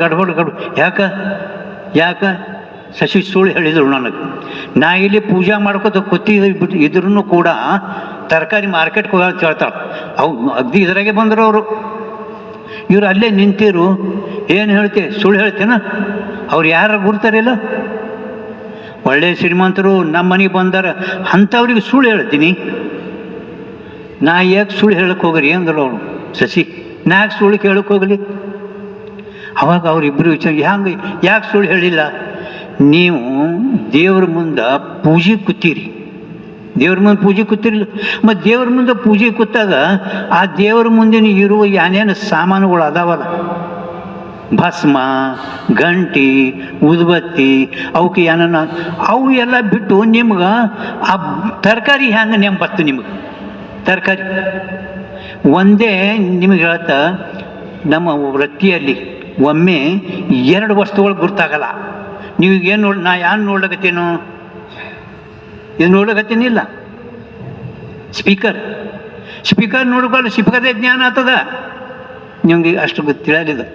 ಯಾಕೆ ಶಶಿ ಸುಳ್ಳು ಹೇಳಿದರು ನನಗೆ. ನಾ ಇಲ್ಲಿ ಪೂಜೆ ಮಾಡ್ಕೊತ ಕೂತಿದ್ದು ಇದ್ರೂ ಕೂಡ ತರಕಾರಿ ಮಾರ್ಕೆಟ್ಗೆ ಹೋಗ ಅಂತ ಹೇಳ್ತಾಳೆ. ಅವು ಅಗ್ದಿ ಇದ್ರಾಗೆ ಬಂದರು ಅವರು. ಇವರು ಅಲ್ಲೇ ನಿಂತಿರು, ಏನು ಹೇಳ್ತೆ, ಸುಳ್ಳು ಹೇಳ್ತೇನ? ಅವ್ರು ಯಾರು ಗುರ್ತಾರಿಲ್ಲ? ಒಳ್ಳೆ ಶ್ರೀಮಂತರು ನಮ್ಮ ಮನೆಗೆ ಬಂದಾರ, ಅಂಥವ್ರಿಗೆ ಸುಳ್ಳು ಹೇಳ್ತೀನಿ. ನಾ ಯಾಕೆ ಸುಳ್ಳು ಹೇಳಕ್ಕೆ ಹೋಗ್ರಿ ಅಂದರು ಅವಳು ಶಶಿ. ನಾ ಯಾಕೆ ಸುಳ್ಳು ಕೇಳಕ್ಕೆ ಹೋಗಲಿ? ಅವಾಗ ಅವರಿಬ್ಬರು ವಿಚಾರ, ಯಾಕೆ ಸುಳ್ಳು ಹೇಳಿಲ್ಲ? ನೀವು ದೇವ್ರ ಮುಂದೆ ಪೂಜೆ ಕೂತೀರಿ, ದೇವ್ರ ಮುಂದೆ ಪೂಜೆ ಕೂತಿರಲಿಲ್ಲ. ಮತ್ತು ದೇವ್ರ ಮುಂದೆ ಪೂಜೆ ಕೂತಾಗ ಆ ದೇವ್ರ ಮುಂದೆ ಇರುವ ಏನೇನು ಸಾಮಾನುಗಳು ಅದಾವಲ್ಲ, ಭಸ್ಮ, ಗಂಟಿ, ಉದ್ಬತ್ತಿ, ಅವಕ್ಕೆ ಏನನ್ನ ಅವು ಎಲ್ಲ ಬಿಟ್ಟು ನಿಮ್ಗೆ ಆ ತರಕಾರಿ ಹೆಂಗೆ ನೆಂಬತ್ತು? ನಿಮ್ಗೆ ತರಕಾರಿ ಒಂದೇ ನಿಮಗೆ ಹೇಳ್ತಾ, ನಮ್ಮ ವೃತ್ತಿಯಲ್ಲಿ ಒಮ್ಮೆ 2 ವಸ್ತುಗಳು ಗುರ್ತಾಗಲ್ಲ. ನೀವು ಏನು ನೋಡಿ, ನಾ ಯಾರು ನೋಡ್ಲಕತ್ತೇನು, ಇದು ನೋಡ್ಲಕತ್ತೀನಿಲ್ಲ, ಸ್ಪೀಕರ್ ನೋಡ್ಕೊಳ್ಳಿ, ಸ್ಪೀಕರ್ದೇ ಜ್ಞಾನ ಆಗ್ತದ ನಿಮಗೆ, ಅಷ್ಟು ತಿಳಿಯಲಿದೆ.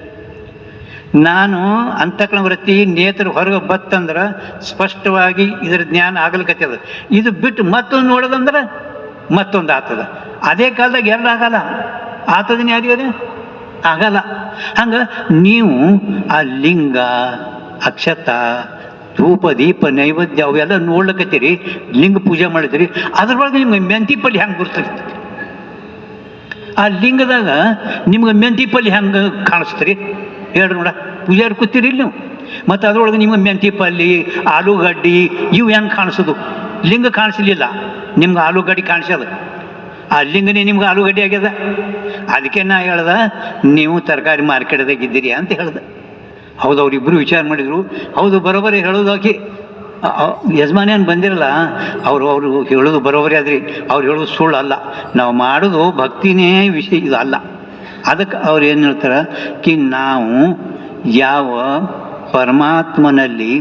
ನಾನು ಅಂತಕಣ ವೃತ್ತಿ ನೇತ್ರ ಹೊರಗೆ ಬತ್ತಂದ್ರೆ ಸ್ಪಷ್ಟವಾಗಿ ಇದರ ಜ್ಞಾನ ಆಗ್ಲಿಕತ್ತದ. ಇದು ಬಿಟ್ಟು ಮತ್ತೊಂದು ನೋಡೋದಂದ್ರೆ ಮತ್ತೊಂದು ಆಗ್ತದ. ಅದೇ ಕಾಲದಾಗ ಎರಡು ಆಗಲ್ಲ, ಆಗ್ತದನೇ ಯಾರಿಗದೆ ಆಗಲ್ಲ. ಹಂಗೆ ನೀವು ಆ ಲಿಂಗ, ಅಕ್ಷತ, ಧೂಪ, ದೀಪ, ನೈವೇದ್ಯ ಅವೆಲ್ಲ ನೋಡ್ಲಕತ್ತೀರಿ, ಲಿಂಗ ಪೂಜೆ ಮಾಡಿದ್ರಿ, ಅದ್ರೊಳಗೆ ನಿಮ್ಗೆ ಮೆಂತಿ ಪಲ್ಯ ಹೆಂಗೆ ಗುರ್ತೈತಿ? ಆ ಲಿಂಗದಾಗ ನಿಮ್ಗೆ ಮೆಂತಿ ಪಲ್ಯ ಹೆಂಗೆ ಕಾಣಿಸ್ತೀರಿ ಹೇಳ್ರಿ ನೋಡ? ಪೂಜಾರಿ ಕೂತೀರಿ ನೀವು, ಮತ್ತು ಅದ್ರೊಳಗೆ ನಿಮ್ಗೆ ಮೆಂತಿ ಪಲ್ಯ, ಆಲೂಗಡ್ಡಿ ಇವು ಹೆಂಗೆ ಕಾಣಿಸೋದು? ಲಿಂಗ ಕಾಣಿಸ್ಲಿಲ್ಲ, ನಿಮ್ಗೆ ಆಲೂಗಡ್ಡೆ ಕಾಣಿಸ್ಯದ. ಆ ಲಿಂಗನೇ ನಿಮ್ಗೆ ಆಲೂಗಡ್ಡೆ ಆಗ್ಯದ. ಅದಕ್ಕೆ ನಾ ಹೇಳ್ದೆ, ನೀವು ತರಕಾರಿ ಮಾರ್ಕೆಟ್ದಾಗ ಇದ್ದೀರಿ ಅಂತ ಹೇಳ್ದೆ. ಹೌದು, ಅವರಿಬ್ಬರು ವಿಚಾರ ಮಾಡಿದರು. ಹೌದು, ಬರೋಬರಿ ಹೇಳೋದು. ಆಕಿ ಯಜಮಾನೇನು ಬಂದಿರಲ್ಲ, ಅವರು ಹೇಳೋದು ಬರೋಬರಿ ಆದ್ರಿ, ಅವ್ರು ಹೇಳೋದು ಸುಳ್ಳು ಅಲ್ಲ. ನಾವು ಮಾಡೋದು ಭಕ್ತಿನೇ ವಿಷಯ, ಇದು ಅಲ್ಲ. ಅದಕ್ಕೆ ಅವ್ರು ಏನು ಹೇಳ್ತಾರೆ ನಾವು ಯಾವ ಪರಮಾತ್ಮನಲ್ಲಿ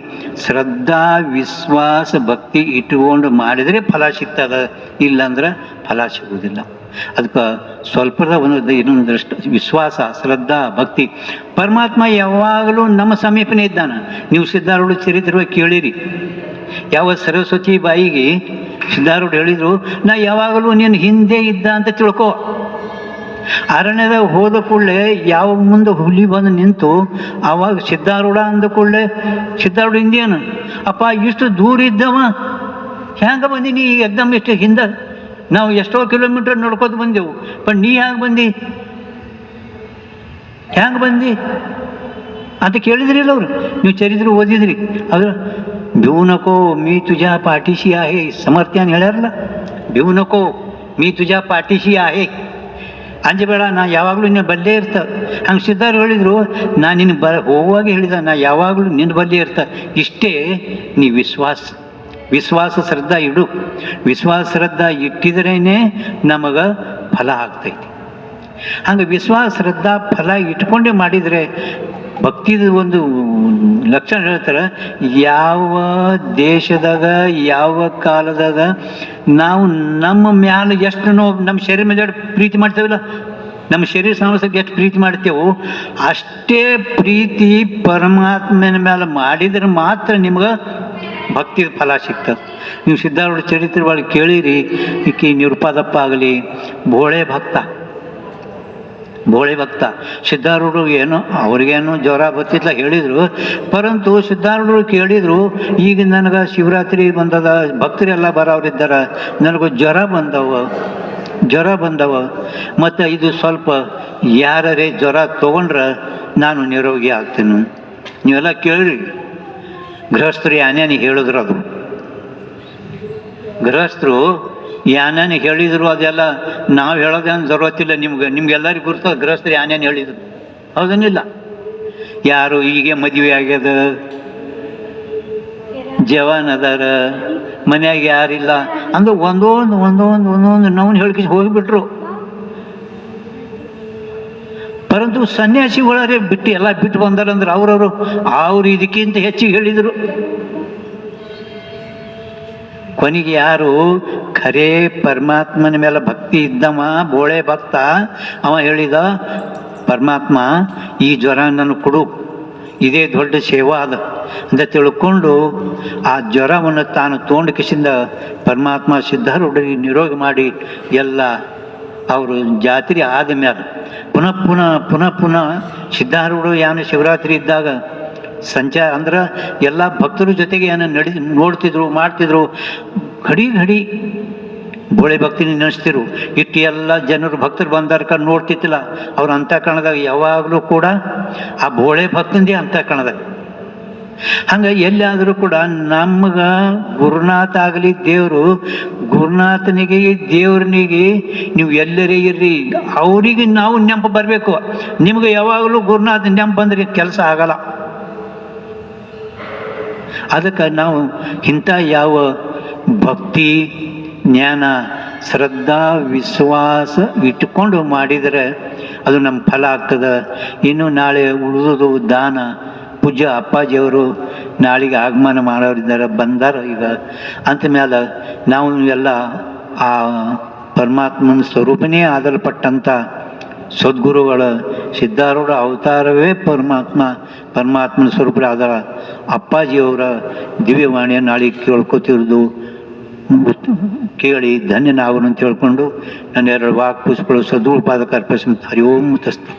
ಶ್ರದ್ಧಾ, ವಿಶ್ವಾಸ, ಭಕ್ತಿ ಇಟ್ಟುಕೊಂಡು ಮಾಡಿದರೆ ಫಲ ಸಿಗ್ತದೆ, ಇಲ್ಲಾಂದ್ರೆ ಫಲ ಸಿಗುವುದಿಲ್ಲ. ಅದಕ್ಕೆ ಸ್ವಲ್ಪದ ಇನ್ನೊಂದಷ್ಟು ವಿಶ್ವಾಸ, ಶ್ರದ್ಧಾ, ಭಕ್ತಿ. ಪರಮಾತ್ಮ ಯಾವಾಗಲೂ ನಮ್ಮ ಸಮೀಪನೇ ಇದ್ದಾನೆ. ನೀವು ಸಿದ್ಧಾರೂಢ ಚರಿತ್ರೆ ಕೇಳಿರಿ. ಯಾವ ಸರಸ್ವತಿ ಬಾಯಿಗೆ ಸಿದ್ಧಾರೂಢ ಹೇಳಿದರು, ನಾ ಯಾವಾಗಲೂ ನೀನು ಹಿಂದೆ ಇದ್ದ ಅಂತ ತಿಳ್ಕೊ. ಅರಣ್ಯದಾಗ ಹೋದ ಕೂಡಲೇ ಯಾವ ಮುಂದೆ ಹುಲಿ ಬಂದು ನಿಂತು ಆವಾಗ ಸಿದ್ಧಾರೂಢ ಅಂದ ಕೂಡಲೇ ಸಿದ್ಧಾರೂಢ ಹಿಂದೇನು ಅಪ್ಪ ಇಷ್ಟು ದೂರ ಇದ್ದವ ಹ್ಯಾಂಗೆ ಬಂದೀನಿ ಈಗ ಎಕ್ದಮ್ ಇಷ್ಟು ಹಿಂದೆ? ನಾವು ಎಷ್ಟೋ ಕಿಲೋಮೀಟರ್ ನೋಡ್ಕೋತ ಬಂದೆವು, ಬಟ್ ನೀ ಹ್ಯಾಂಗೆ ಬಂದು ಅಂತ ಕೇಳಿದ್ರಿಲ್ಲ ಅವರು. ನೀವು ಚರಿತ್ರೆ ಓದಿದ್ರಿ. ಅದ್ರ ಭಿವುನಕೋ ಮೀ ತುಜಾ ಪಾಟಿಸಿ ಆಹೆ, ಸಮರ್ಥ್ಯಾನ್ ಹೇಳ್ಯಾರಲ್ಲ, ಭಿವುನಕೋ ಮೀ ತುಜಾ ಪಾಟಿಸಿ ಆಹೆ, ಅಂಜಬೇಡ, ನಾ ಯಾವಾಗಲೂ ನಿನ್ನ ಬಲ್ಲೇ ಇರ್ತ. ಹಂಗೆ ಸಿದ್ಧಾರು ಹೇಳಿದರು, ನಾ ನಿನ್ನ ಹೋಗುವಾಗ ಹೇಳಿದ, ನಾ ಯಾವಾಗಲೂ ನಿನ್ನ ಬಲ್ಲೇ ಇರ್ತ. ಇಷ್ಟೇ ನೀ ವಿಶ್ವಾಸ ಶ್ರದ್ಧಾ ಇಡು. ವಿಶ್ವಾಸ ಶ್ರದ್ಧಾ ಇಟ್ಟಿದ್ರೇ ನಮಗೆ ಫಲ ಆಗ್ತೈತಿ. ಹಂಗೆ ವಿಶ್ವಾಸ ಶ್ರದ್ಧಾ ಫಲ ಇಟ್ಕೊಂಡೇ ಮಾಡಿದರೆ ಭಕ್ತಿದ ಒಂದು ಲಕ್ಷಣ ಹೇಳ್ತಾರೆ. ಯಾವ ದೇಶದಾಗ ಯಾವ ಕಾಲದಾಗ ನಾವು ನಮ್ಮ ಮ್ಯಾಲೆ ಎಷ್ಟು ನಮ್ಮ ಶರೀರ ಮೇಲೆ ಪ್ರೀತಿ ಮಾಡ್ತೇವಲ್ಲ, ನಮ್ಮ ಶರೀರ ಸಮಸ್ಯೆಗೆ ಎಷ್ಟು ಪ್ರೀತಿ ಮಾಡ್ತೇವೋ ಅಷ್ಟೇ ಪ್ರೀತಿ ಪರಮಾತ್ಮನ ಮೇಲೆ ಮಾಡಿದರೆ ಮಾತ್ರ ನಿಮ್ಗೆ ಭಕ್ತಿದ ಫಲ ಸಿಗ್ತದೆ. ನೀವು ಸಿದ್ಧಾರೂಢ ಚರಿತ್ರೆ ಒಳಗೆ ಕೇಳಿರಿ. ಈಕೆ ನಿರುಪಾದಪ್ಪ ಆಗಲಿ, ಭೋಳೆ ಭಕ್ತ ಸಿದ್ಧಾರೂಢರು ಏನೋ ಅವ್ರಿಗೇನು ಜ್ವರ ಬರ್ತಿಲ್ಲ ಹೇಳಿದರು. ಪರಂತು ಸಿದ್ಧಾರೂಢರು ಕೇಳಿದರು, ಈಗ ನನಗೆ ಶಿವರಾತ್ರಿ ಬಂದದ, ಭಕ್ತರೆಲ್ಲ ಬರೋರಿದ್ದಾರೆ, ನನಗೂ ಜ್ವರ ಬಂದವ ಮತ್ತು ಇದು ಸ್ವಲ್ಪ ಯಾರೇ ಜ್ವರ ತೊಗೊಂಡ್ರೆ ನಾನು ನಿರೋಗಿ ಆಗ್ತೀನಿ. ನೀವೆಲ್ಲ ಕೇಳಿರಿ. ಗೃಹಸ್ಥರು ಏನೇನು ಹೇಳಿದ್ರು, ಅದು ಗೃಹಸ್ಥರು ಯಾನೇನು ಹೇಳಿದರು ಅದೆಲ್ಲ ನಾವು ಹೇಳೋದೇನು ಜರುರತ್ತಿಲ್ಲ. ನಿಮ್ಗೆಲ್ಲರಿಗೂ ಗುರುತ ಗೃಹಸ್ಥರು ಯಾನೇನು ಹೇಳಿದರು ಹೌದನಿಲ್ಲ. ಯಾರು ಹೀಗೆ ಮದುವೆ ಆಗ್ಯದ, ಜವಾನ್ ಅದಾರ, ಮನ್ಯಾಗ ಯಾರಿಲ್ಲ ಅಂದ್ರೆ ಒಂದೊಂದು ನಾವು ಹೇಳ್ಕಿ ಹೋಗಿಬಿಟ್ರು. ಪರಂತು ಸನ್ಯಾಸಿಗಳರೇ ಬಿಟ್ಟು ಎಲ್ಲ ಬಿಟ್ಟು ಬಂದಾರಂದ್ರೆ ಅವ್ರು ಇದಕ್ಕಿಂತ ಹೆಚ್ಚಿಗೆ ಹೇಳಿದರು. ಕೊನೆಗೆ ಯಾರು ಖರೇ ಪರಮಾತ್ಮನ ಮೇಲೆ ಭಕ್ತಿ ಇದ್ದವ, ಬೋಳೆ ಭಕ್ತ, ಅವ ಹೇಳಿದ, ಪರಮಾತ್ಮ ಈ ಜ್ವರ ನನಗೆ ಕೊಡು, ಇದೇ ದೊಡ್ಡ ಸೇವಾ ಅದ ಅಂತ ತಿಳ್ಕೊಂಡು ಆ ಜ್ವರವನ್ನು ತಾನು ತೊಗೊಂಡು ಕಿಸಿಂದ ಪರಮಾತ್ಮ ಸಿದ್ಧಾರೂಢರಿಗೆ ನಿರೋಗ ಮಾಡಿ ಎಲ್ಲ ಅವರು ಜಾತ್ರೆ ಆದ ಮೇಲೆ ಪುನಃ ಸಿದ್ಧಾರೂಢ ಯಾನು ಶಿವರಾತ್ರಿ ಇದ್ದಾಗ ಸಂಚಾರ ಅಂದ್ರೆ ಎಲ್ಲ ಭಕ್ತರ ಜೊತೆಗೆ ಏನೋ ನೋಡ್ತಿದ್ರು ಮಾಡ್ತಿದ್ರು. ಘಡಿ ಬೋಳೆ ಭಕ್ತಿನ ನೆನೆಸ್ತಿರು. ಇಟ್ಟು ಎಲ್ಲ ಜನರು ಭಕ್ತರು ಬಂದಾರ ನೋಡ್ತಿತ್ತಿಲ್ಲ. ಅವ್ರ ಅಂತಃಕರಣದಾಗ ಯಾವಾಗಲೂ ಕೂಡ ಆ ಬೋಳೆ ಭಕ್ತಂದೇ ಅಂತಃಕರಣದಾಗ. ಹಂಗೆ ಎಲ್ಲಾದರೂ ಕೂಡ ನಮ್ಗೆ ಗುರುನಾಥ ಆಗಲಿ ದೇವರು, ಗುರುನಾಥನಿಗೆ ದೇವ್ರನಿಗೆ ನೀವು ಎಲ್ಲರೇ ಇರ್ರಿ, ಅವರಿಗೆ ನಾವು ನೆನಪು ಬರಬೇಕು. ನಿಮ್ಗೆ ಯಾವಾಗಲೂ ಗುರುನಾಥ ನೆನಪು ಬಂದರೆ ಕೆಲಸ ಆಗಲ್ಲ. ಅದಕ್ಕೆ ನಾವು ಇಂಥ ಯಾವ ಭಕ್ತಿ ಜ್ಞಾನ ಶ್ರದ್ಧಾ ವಿಶ್ವಾಸ ಇಟ್ಕೊಂಡು ಮಾಡಿದರೆ ಅದು ನಮ್ಮ ಫಲ ಆಗ್ತದೆ. ಇನ್ನು ನಾಳೆ ಉಳಿದು ದಾನ ಪೂಜ್ಯ ಅಪ್ಪಾಜಿಯವರು ನಾಳೆಗೆ ಆಗಮನ ಮಾಡೋರಿದ್ದಾರೆ, ಬಂದಾರ ಈಗ. ಅಂಥ ಮೇಲೆ ನಾವು ಎಲ್ಲ ಆ ಪರಮಾತ್ಮನ ಸ್ವರೂಪನೇ ಆದಲ್ಪಟ್ಟಂಥ ಸದ್ಗುರುಗಳ ಸಿದ್ಧಾರೂಢ ಅವತಾರವೇ ಪರಮಾತ್ಮನ ಸ್ವರೂಪರಾದ ಅಪ್ಪಾಜಿಯವರ ದಿವ್ಯವಾಣಿಯ ನಾಳೆ ಕೇಳ್ಕೊತಿರೋದು ಕೇಳಿ ಧನ್ಯನಾಗನು ಅಂತ ಹೇಳ್ಕೊಂಡು ನನ್ನ ಎರಡು ವಾಕ್ ಪುಷ್ಪಗಳು ಸದ್ಗುರು ಪಾದಕ ಅರ್ಪಿಸಿ ಹರಿ ಓಂ ತಸ್ತು.